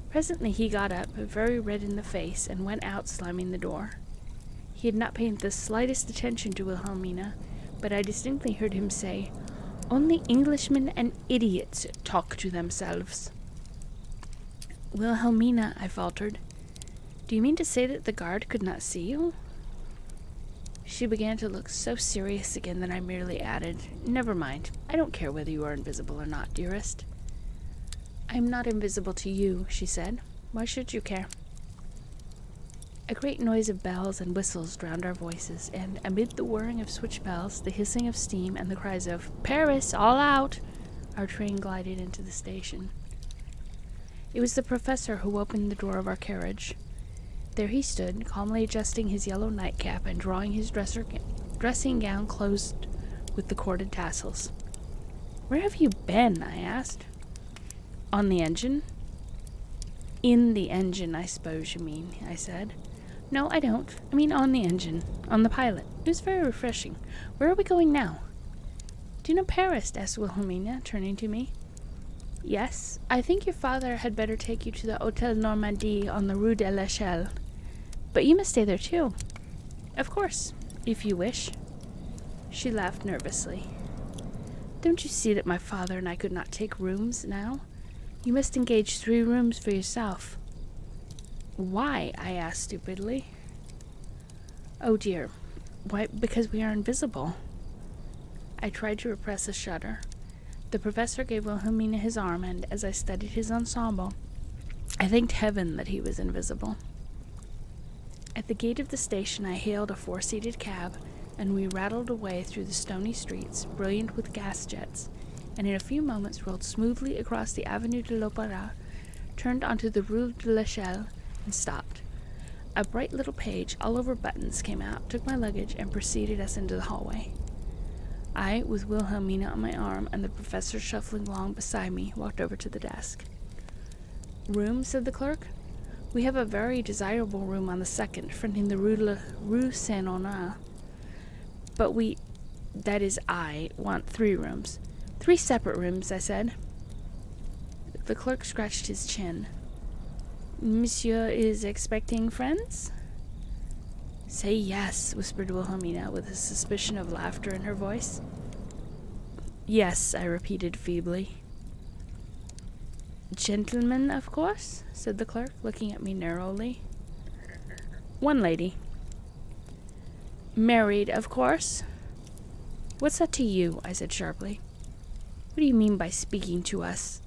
Presently he got up, very red in the face, and went out, slamming the door. He had not paid the slightest attention to Wilhelmina, but I distinctly heard him say, "Only Englishmen and idiots talk to themselves." "Wilhelmina," I faltered, "do you mean to say that the guard could not see you?" She began to look so serious again that I merely added, "Never mind. I don't care whether you are invisible or not, dearest." "I am not invisible to you," she said. "Why should you care?" A great noise of bells and whistles drowned our voices, and amid the whirring of switch bells, the hissing of steam, and the cries of "Paris, all out!" our train glided into the station. It was the professor who opened the door of our carriage. There he stood, calmly adjusting his yellow nightcap and drawing his dressing gown closed with the corded tassels. "Where have you been?" I asked. "On the engine?" "In the engine, I suppose you mean," I said. "No, I don't. I mean on the engine. On the pilot. It was very refreshing. Where are we going now?" "Do you know Paris?" asked Wilhelmina, turning to me. "Yes. I think your father had better take you to the Hôtel Normandie on the Rue de l'Echelle. But you must stay there too." "Of course, if you wish." She laughed nervously. "Don't you see that my father and I could not take rooms now? You must engage 3 rooms for yourself." "Why?" I asked stupidly. "Oh dear. Why, because we are invisible." I tried to repress a shudder. The professor gave Wilhelmina his arm, and as I studied his ensemble, I thanked heaven that he was invisible. At the gate of the station I hailed a 4-seated cab, and we rattled away through the stony streets, brilliant with gas jets, and in a few moments rolled smoothly across the Avenue de l'Opéra, turned onto the Rue de l'Echelle, and stopped. A bright little page, all over buttons, came out, took my luggage, and preceded us into the hallway. I, with Wilhelmina on my arm and the professor shuffling along beside me, walked over to the desk. "Room?" said the clerk. "We have a very desirable room on the second, fronting the Rue Saint-Honore. But I want 3 rooms." "3 separate rooms," I said. The clerk scratched his chin. "Monsieur is expecting friends?" "Say yes," whispered Wilhelmina, with a suspicion of laughter in her voice. "Yes," I repeated feebly. "Gentlemen, of course?" said the clerk, looking at me narrowly. "1 lady." "Married, of course?" "What's that to you?" I said sharply. "What do you mean by speaking to us?"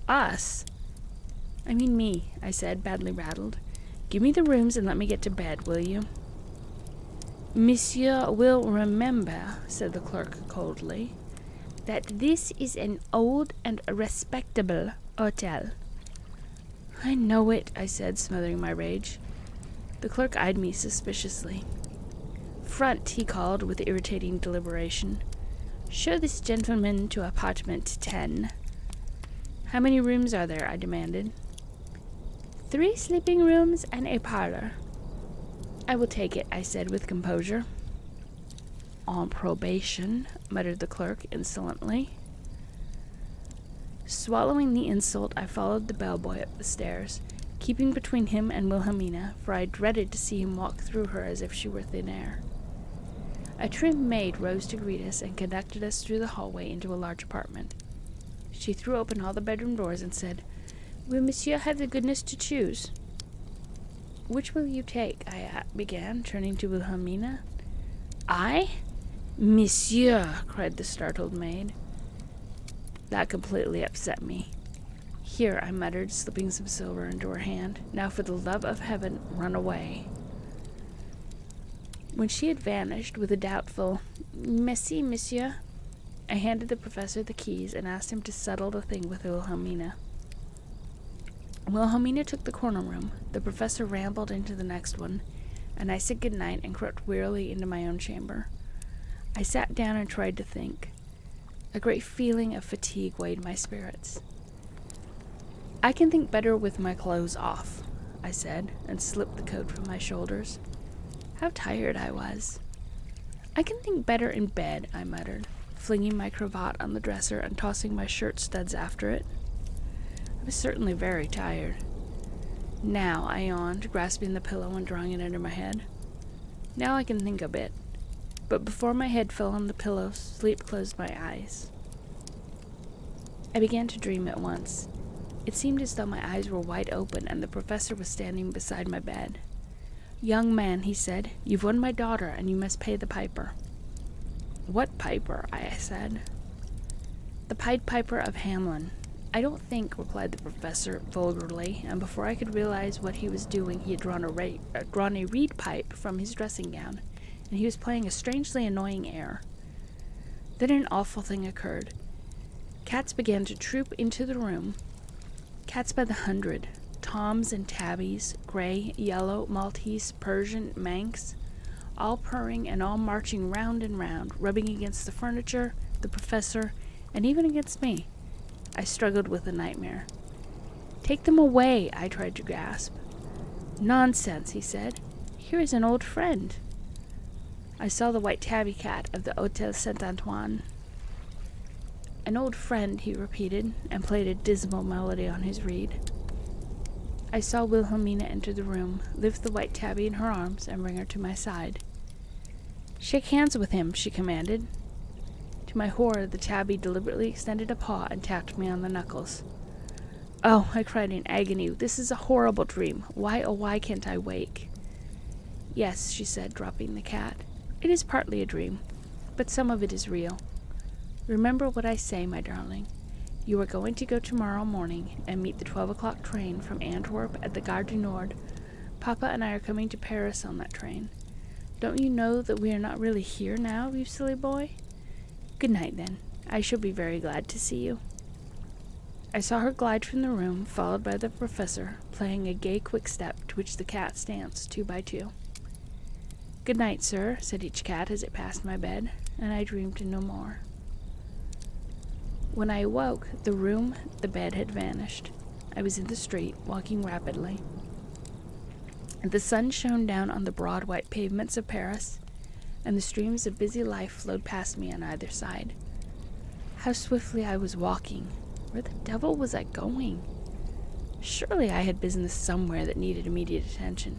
"Us?" "I mean me," I said, badly rattled. "Give me the rooms and let me get to bed, will you?" "Monsieur will remember," said the clerk coldly, "that this is an old and respectable hotel." "I know it," I said, smothering my rage. The clerk eyed me suspiciously. "Front," he called with irritating deliberation. "Show this gentleman to apartment 10. "How many rooms are there?" I demanded. 3 sleeping rooms and a parlor." "I will take it," I said with composure. "On probation," muttered the clerk insolently. Swallowing the insult, I followed the bellboy up the stairs, keeping between him and Wilhelmina, for I dreaded to see him walk through her as if she were thin air. A trim maid rose to greet us and conducted us through the hallway into a large apartment. She threw open all the bedroom doors and said, "Will monsieur have the goodness to choose?" "Which will you take?" I began, turning to Wilhelmina. "I? Monsieur!" cried the startled maid. That completely upset me. "Here," I muttered, slipping some silver into her hand. "Now, for the love of heaven, run away." When she had vanished with a doubtful "Merci, monsieur," I handed the professor the keys and asked him to settle the thing with Wilhelmina. Wilhelmina took the corner room, the professor rambled into the next one, and I said good night and crept wearily into my own chamber. I sat down and tried to think. A great feeling of fatigue weighed my spirits. "I can think better with my clothes off," I said, and slipped the coat from my shoulders. How tired I was. "I can think better in bed," I muttered, flinging my cravat on the dresser and tossing my shirt studs after it. I was certainly very tired. "Now," I yawned, grasping the pillow and drawing it under my head. "Now I can think a bit." But before my head fell on the pillow, sleep closed my eyes. I began to dream at once. It seemed as though my eyes were wide open and the professor was standing beside my bed. "Young man," he said, "you've won my daughter and you must pay the piper." "What piper?" I said. "The Pied Piper of Hamelin." "I don't think," replied the professor vulgarly, and before I could realize what he was doing, he had drawn a reed pipe from his dressing gown, and he was playing a strangely annoying air. Then an awful thing occurred. Cats began to troop into the room. Cats by the 100. Toms and tabbies, gray, yellow, Maltese, Persian, Manx, all purring and all marching round and round, rubbing against the furniture, the professor, and even against me. I struggled with the nightmare. "Take them away," I tried to grasp. "Nonsense," he said. "Here is an old friend." I saw the white tabby cat of the Hôtel Saint-Antoine. "An old friend," he repeated, and played a dismal melody on his reed. I saw Wilhelmina enter the room, lift the white tabby in her arms, and bring her to my side. "Shake hands with him," she commanded. To my horror, the tabby deliberately extended a paw and tapped me on the knuckles. "Oh," I cried in agony, "this is a horrible dream. Why, oh why can't I wake?" "Yes," she said, dropping the cat. "It is partly a dream, but some of it is real. Remember what I say, my darling. You are going to go tomorrow morning and meet the 12 o'clock train from Antwerp at the Gare du Nord. Papa and I are coming to Paris on that train. Don't you know that we are not really here now, you silly boy? Good night, then. I shall be very glad to see you." I saw her glide from the room, followed by the professor, playing a gay quick-step to which the cats danced 2 by 2. "Good night, sir," said each cat as it passed my bed, and I dreamed no more. When I awoke, the bed had vanished. I was in the street, walking rapidly. The sun shone down on the broad white pavements of Paris, and the streams of busy life flowed past me on either side. How swiftly I was walking! Where the devil was I going? Surely I had business somewhere that needed immediate attention.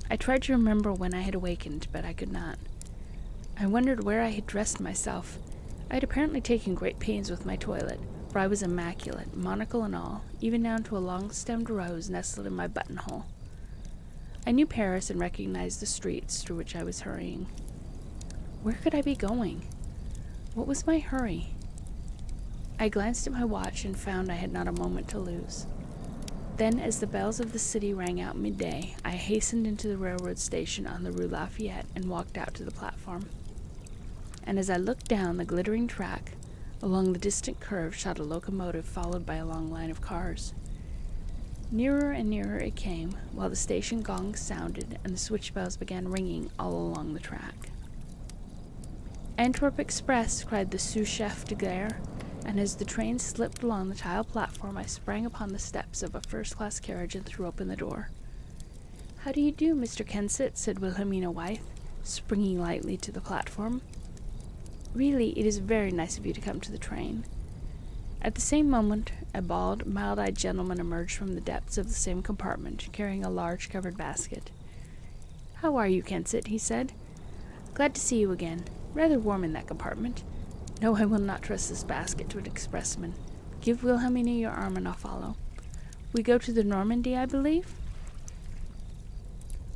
I tried to remember when I had awakened, but I could not. I wondered where I had dressed myself. I had apparently taken great pains with my toilet, for I was immaculate, monocle and all, even down to a long-stemmed rose nestled in my buttonhole. I knew Paris and recognized the streets through which I was hurrying. Where could I be going? What was my hurry? I glanced at my watch and found I had not a moment to lose. Then, as the bells of the city rang out midday, I hastened into the railroad station on the Rue Lafayette and walked out to the platform. And as I looked down the glittering track, along the distant curve shot a locomotive followed by a long line of cars. Nearer and nearer it came, while the station gongs sounded and the switch bells began ringing all along the track. "Antwerp Express!" cried the sous-chef de gare, and as the train slipped along the tile platform, I sprang upon the steps of a first-class carriage and threw open the door. "How do you do, Mr. Kensett?" said Wilhelmina Wythe, springing lightly to the platform. "Really, it is very nice of you to come to the train." At the same moment, a bald, mild-eyed gentleman emerged from the depths of the same compartment, carrying a large covered basket. "How are you, Kensett?" he said. "Glad to see you again. Rather warm in that compartment. No, I will not trust this basket to an expressman. Give Wilhelmina your arm and I'll follow. We go to the Normandy, I believe?"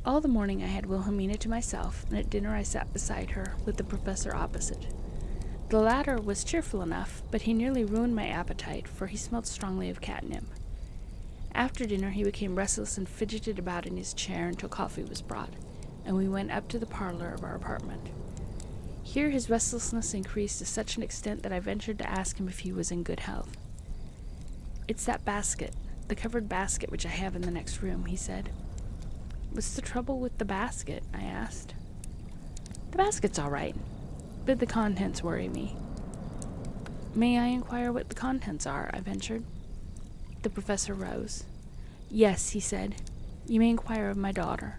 All the morning I had Wilhelmina to myself, and at dinner I sat beside her, with the professor opposite. The latter was cheerful enough, but he nearly ruined my appetite, for he smelled strongly of catnip. After dinner he became restless and fidgeted about in his chair until coffee was brought, and we went up to the parlor of our apartment. Here his restlessness increased to such an extent that I ventured to ask him if he was in good health. "It's that basket, the covered basket which I have in the next room," he said. "What's the trouble with the basket?" I asked. "The basket's all right, but the contents worry me." "May I inquire what the contents are?" I ventured. The professor rose. "Yes," he said, "you may inquire of my daughter."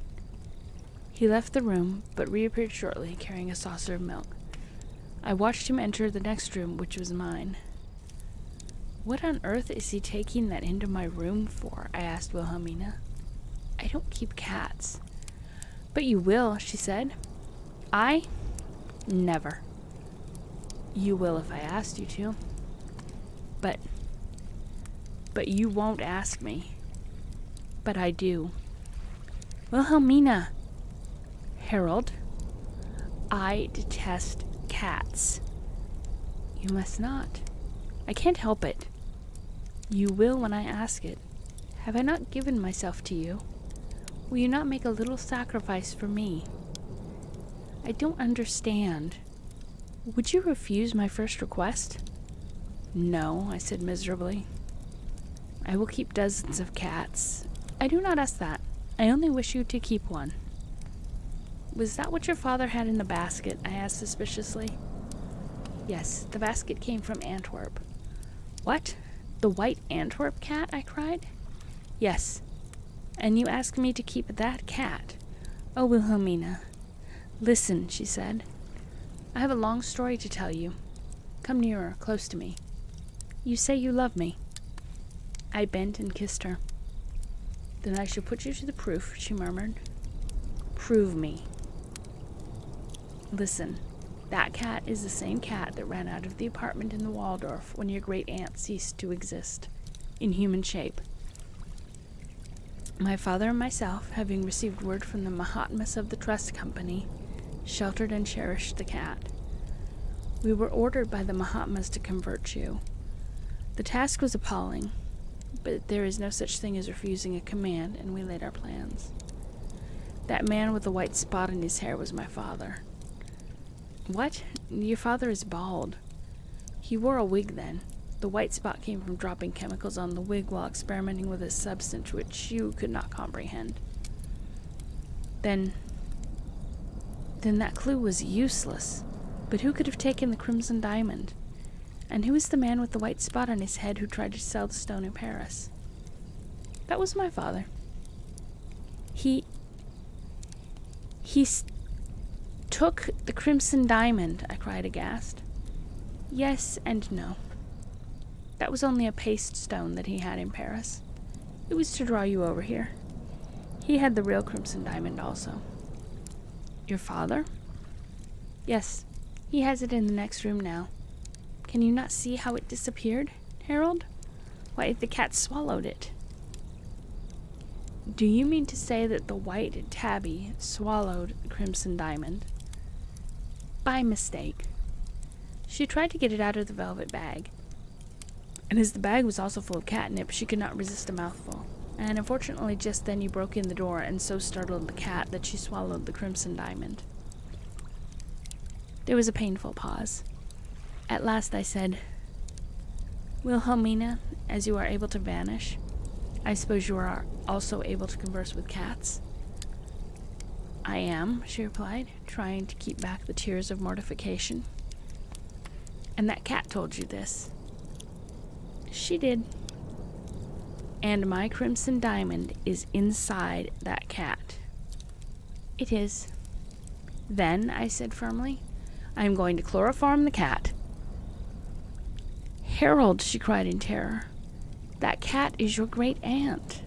He left the room, but reappeared shortly, carrying a saucer of milk. I watched him enter the next room, which was mine. "What on earth is he taking that into my room for?" I asked Wilhelmina. "I don't keep cats." "But you will," she said. "I? Never." "You will if I asked you to." But you won't ask me." "But I do." "Wilhelmina!" "Harold, I detest cats." "You must not." "I can't help it." "You will when I ask it. Have I not given myself to you? Will you not make a little sacrifice for me?" "I don't understand. Would you refuse my first request?" "No," I said miserably. "I will keep dozens of cats." "I do not ask that. I only wish you to keep one." "Was that what your father had in the basket?" I asked suspiciously. "Yes, the basket came from Antwerp." "What? The white Antwerp cat?" I cried. "Yes. And you ask me to keep that cat? Oh, Wilhelmina." "Listen," she said. "I have a long story to tell you. Come nearer, close to me. You say you love me." I bent and kissed her. "Then I shall put you to the proof," she murmured. "Prove me." "Listen, that cat is the same cat that ran out of the apartment in the Waldorf when your great aunt ceased to exist, in human shape. My father and myself, having received word from the Mahatmas of the Trust Company, sheltered and cherished the cat. We were ordered by the Mahatmas to convert you. The task was appalling, but there is no such thing as refusing a command, and we laid our plans. That man with the white spot in his hair was my father." "What? Your father is bald." He wore a wig then. The white spot came from dropping chemicals on the wig while experimenting with a substance which you could not comprehend. Then that clue was useless. But who could have taken the crimson diamond? And who is the man with the white spot on his head who tried to sell the stone in Paris? That was my father. He took the crimson diamond, I cried aghast. Yes and no. That was only a paste stone that he had in Paris. It was to draw you over here. He had the real crimson diamond also. Your father? Yes, he has it in the next room now. Can you not see how it disappeared, Harold? Why, the cat swallowed it. Do you mean to say that the white tabby swallowed the crimson diamond? By mistake. She tried to get it out of the velvet bag, and as the bag was also full of catnip, she could not resist a mouthful. And unfortunately just then you broke in the door and so startled the cat that she swallowed the crimson diamond. There was a painful pause. At last I said, Wilhelmina, as you are able to vanish, I suppose you are also able to converse with cats? I am, she replied, trying to keep back the tears of mortification. And that cat told you this? She did. And my crimson diamond is inside that cat. It is. Then, I said firmly, I am going to chloroform the cat. Harold, she cried in terror, that cat is your great aunt.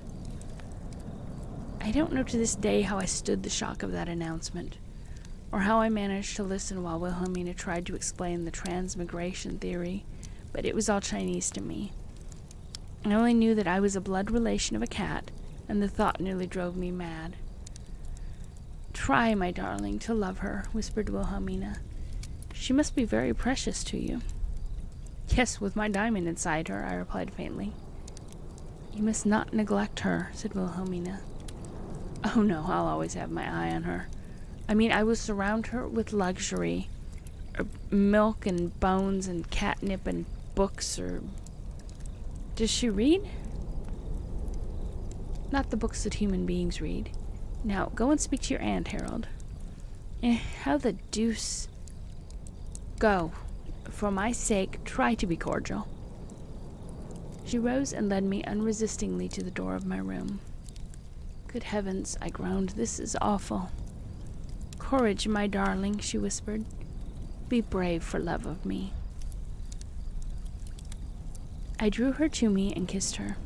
I don't know to this day how I stood the shock of that announcement, or how I managed to listen while Wilhelmina tried to explain the transmigration theory, but it was all Chinese to me. I only knew that I was a blood relation of a cat, and the thought nearly drove me mad. Try, my darling, to love her, whispered Wilhelmina. She must be very precious to you. Yes, with my diamond inside her, I replied faintly. You must not neglect her, said Wilhelmina. Oh no, I'll always have my eye on her. I mean, I will surround her with luxury, or milk and bones and catnip and books, or... Does she read? Not the books that human beings read. Now, go and speak to your aunt, Harold. How the deuce... Go. For my sake, try to be cordial. She rose and led me unresistingly to the door of my room. Good heavens, I groaned, this is awful. Courage, my darling, she whispered. Be brave for love of me. I drew her to me and kissed her.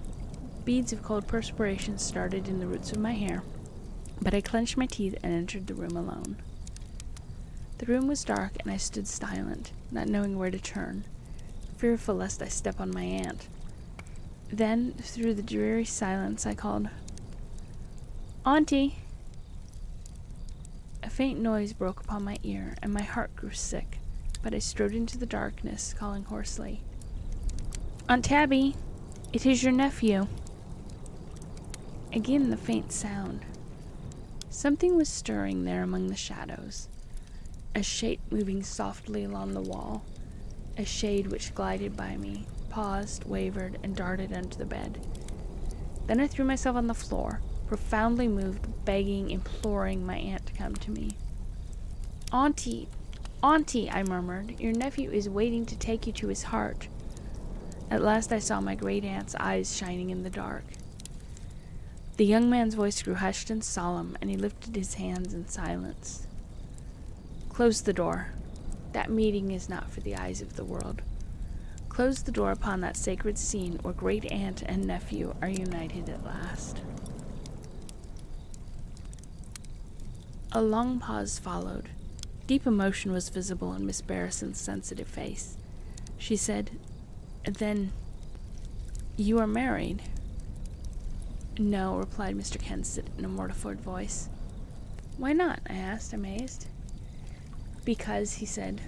Beads of cold perspiration started in the roots of my hair, but I clenched my teeth and entered the room alone. The room was dark, and I stood silent, not knowing where to turn, fearful lest I step on my aunt. Then, through the dreary silence, I called, Auntie! A faint noise broke upon my ear, and my heart grew sick, but I strode into the darkness, calling hoarsely, Aunt Tabby, it is your nephew. Again the faint sound. Something was stirring there among the shadows. A shape moving softly along the wall. A shade which glided by me, paused, wavered, and darted under the bed. Then I threw myself on the floor, profoundly moved, begging, imploring my aunt to come to me. Auntie, Auntie, I murmured, your nephew is waiting to take you to his heart. At last I saw my great-aunt's eyes shining in the dark. The young man's voice grew hushed and solemn, and he lifted his hands in silence. Close the door. That meeting is not for the eyes of the world. Close the door upon that sacred scene where great-aunt and nephew are united at last. A long pause followed. Deep emotion was visible in Miss Barrison's sensitive face. She said, Then, you are married? No, replied Mr. Kensett in a mortified voice. Why not? I asked, amazed. Because, he said,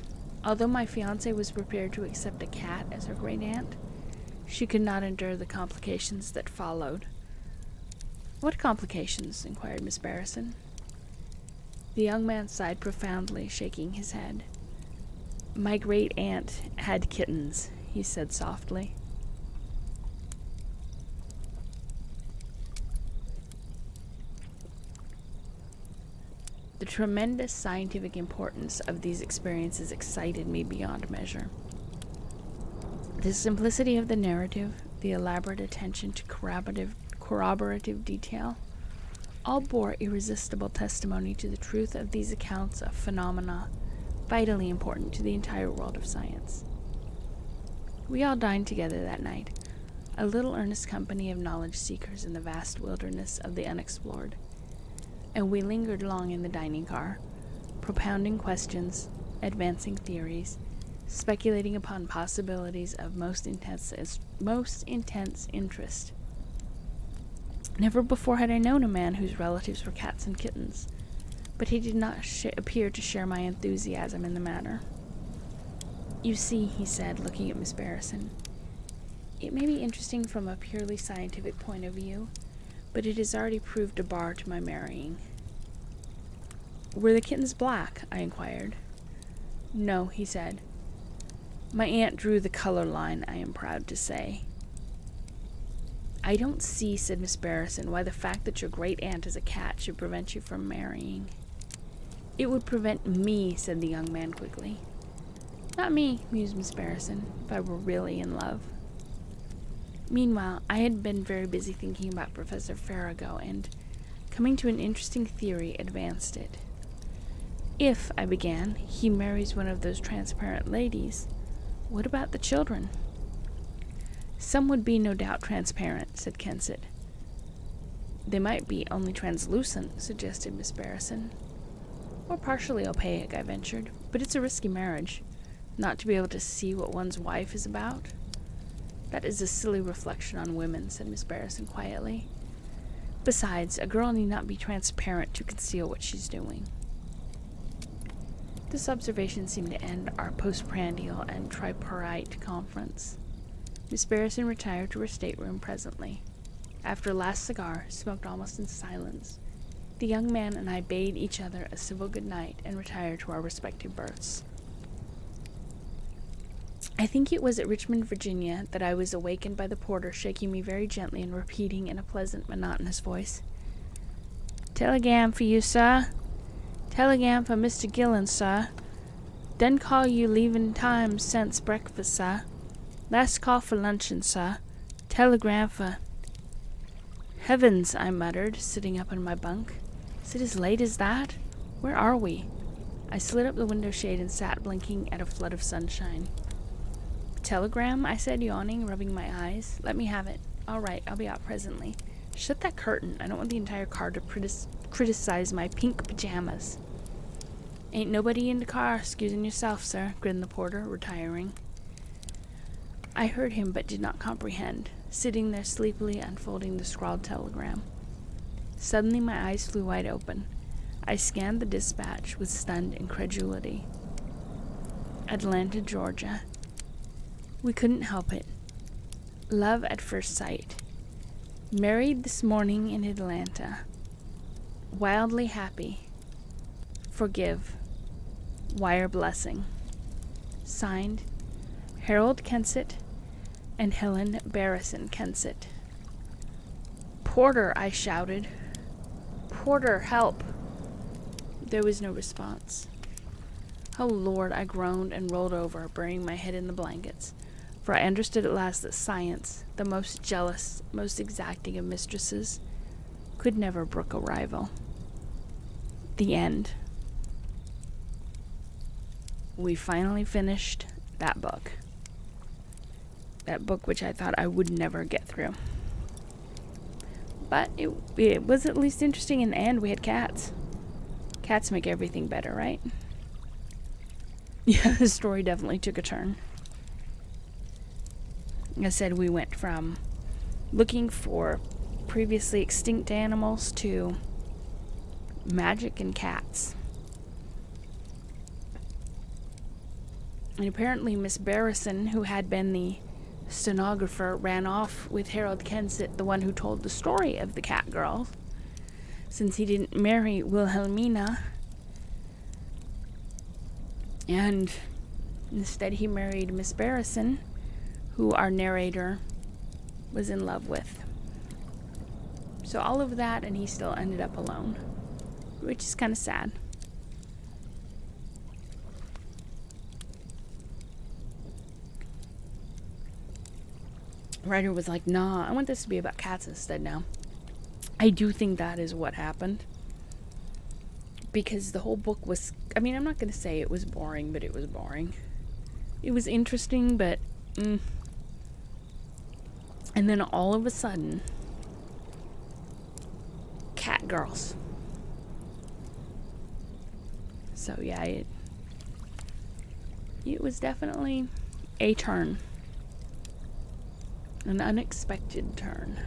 although my fiancée was prepared to accept a cat as her great-aunt, she could not endure the complications that followed. What complications? Inquired Miss Barrison. The young man sighed profoundly, shaking his head. My great aunt had kittens, he said softly. The tremendous scientific importance of these experiences excited me beyond measure. The simplicity of the narrative, the elaborate attention to corroborative detail, all bore irresistible testimony to the truth of these accounts of phenomena vitally important to the entire world of science. We all dined together that night, a little earnest company of knowledge seekers in the vast wilderness of the unexplored, and we lingered long in the dining car, propounding questions, advancing theories, speculating upon possibilities of most intense interest. Never before had I known a man whose relatives were cats and kittens, but he did not appear to share my enthusiasm in the matter. You see, he said, looking at Miss Barrison, it may be interesting from a purely scientific point of view, but it has already proved a bar to my marrying. Were the kittens black? I inquired. No, he said. My aunt drew the color line, I am proud to say. I don't see, said Miss Barrison, why the fact that your great aunt is a cat should prevent you from marrying. It would prevent me, said the young man quickly. Not me, mused Miss Barrison, if I were really in love. Meanwhile, I had been very busy thinking about Professor Farrago, and, coming to an interesting theory, advanced it. If, I began, he marries one of those transparent ladies, what about the children? Some would be no doubt transparent, said Kensett. They might be only translucent, suggested Miss Barrison. Or partially opaque, I ventured, but it's a risky marriage, not to be able to see what one's wife is about. That is a silly reflection on women, said Miss Barrison quietly. Besides, a girl need not be transparent to conceal what she's doing. This observation seemed to end our postprandial and tripartite conference. Miss Barrison retired to her stateroom presently. After a last cigar, smoked almost in silence, the young man and I bade each other a civil good night and retired to our respective berths. I think it was at Richmond, Virginia, that I was awakened by the porter shaking me very gently and repeating in a pleasant, monotonous voice, "Telegram for you, sir. Telegram for Mr. Gillen, sir. Done call you leaving time since breakfast, sir. Last call for luncheon, sir. Telegram for—" Heavens, I muttered, sitting up in my bunk. Is it as late as that? Where are we? I slid up the window shade and sat blinking at a flood of sunshine. Telegram? I said, yawning, rubbing my eyes. Let me have it. All right, I'll be out presently. Shut that curtain. I don't want the entire car to criticize my pink pajamas. Ain't nobody in the car. Excusing yourself, sir, grinned the porter, retiring. I heard him but did not comprehend, sitting there sleepily unfolding the scrawled telegram. Suddenly my eyes flew wide open. I scanned the dispatch with stunned incredulity. Atlanta, Georgia. We couldn't help it. Love at first sight. Married this morning in Atlanta. Wildly happy. Forgive. Wire blessing. Signed, Harold Kensett and Helen Barrison Kensett. Porter, I shouted. Porter, help. There was no response. Oh, Lord, I groaned and rolled over, burying my head in the blankets, for I understood at last that science, the most jealous, most exacting of mistresses, could never brook a rival. The end. We finally finished that book. That book which I thought I would never get through. But it was at least interesting in the end. We had cats. Cats make everything better, right? Yeah, the story definitely took a turn. Like I said, we went from looking for previously extinct animals to magic and cats. And apparently Miss Barrison, who had been the stenographer, ran off with Harold Kensett, the one who told the story of the cat girl, since he didn't marry Wilhelmina. And Instead, he married Miss Barrison, who our narrator was in love with. So all of that, and he still ended up alone, which is kind of sad. Writer was like, nah, I want this to be about cats instead now. I do think that is what happened. Because the whole book was, I mean, I'm not going to say it was boring, but it was boring. It was interesting, but, And then all of a sudden, cat girls. So yeah, it was definitely a turn. An unexpected turn.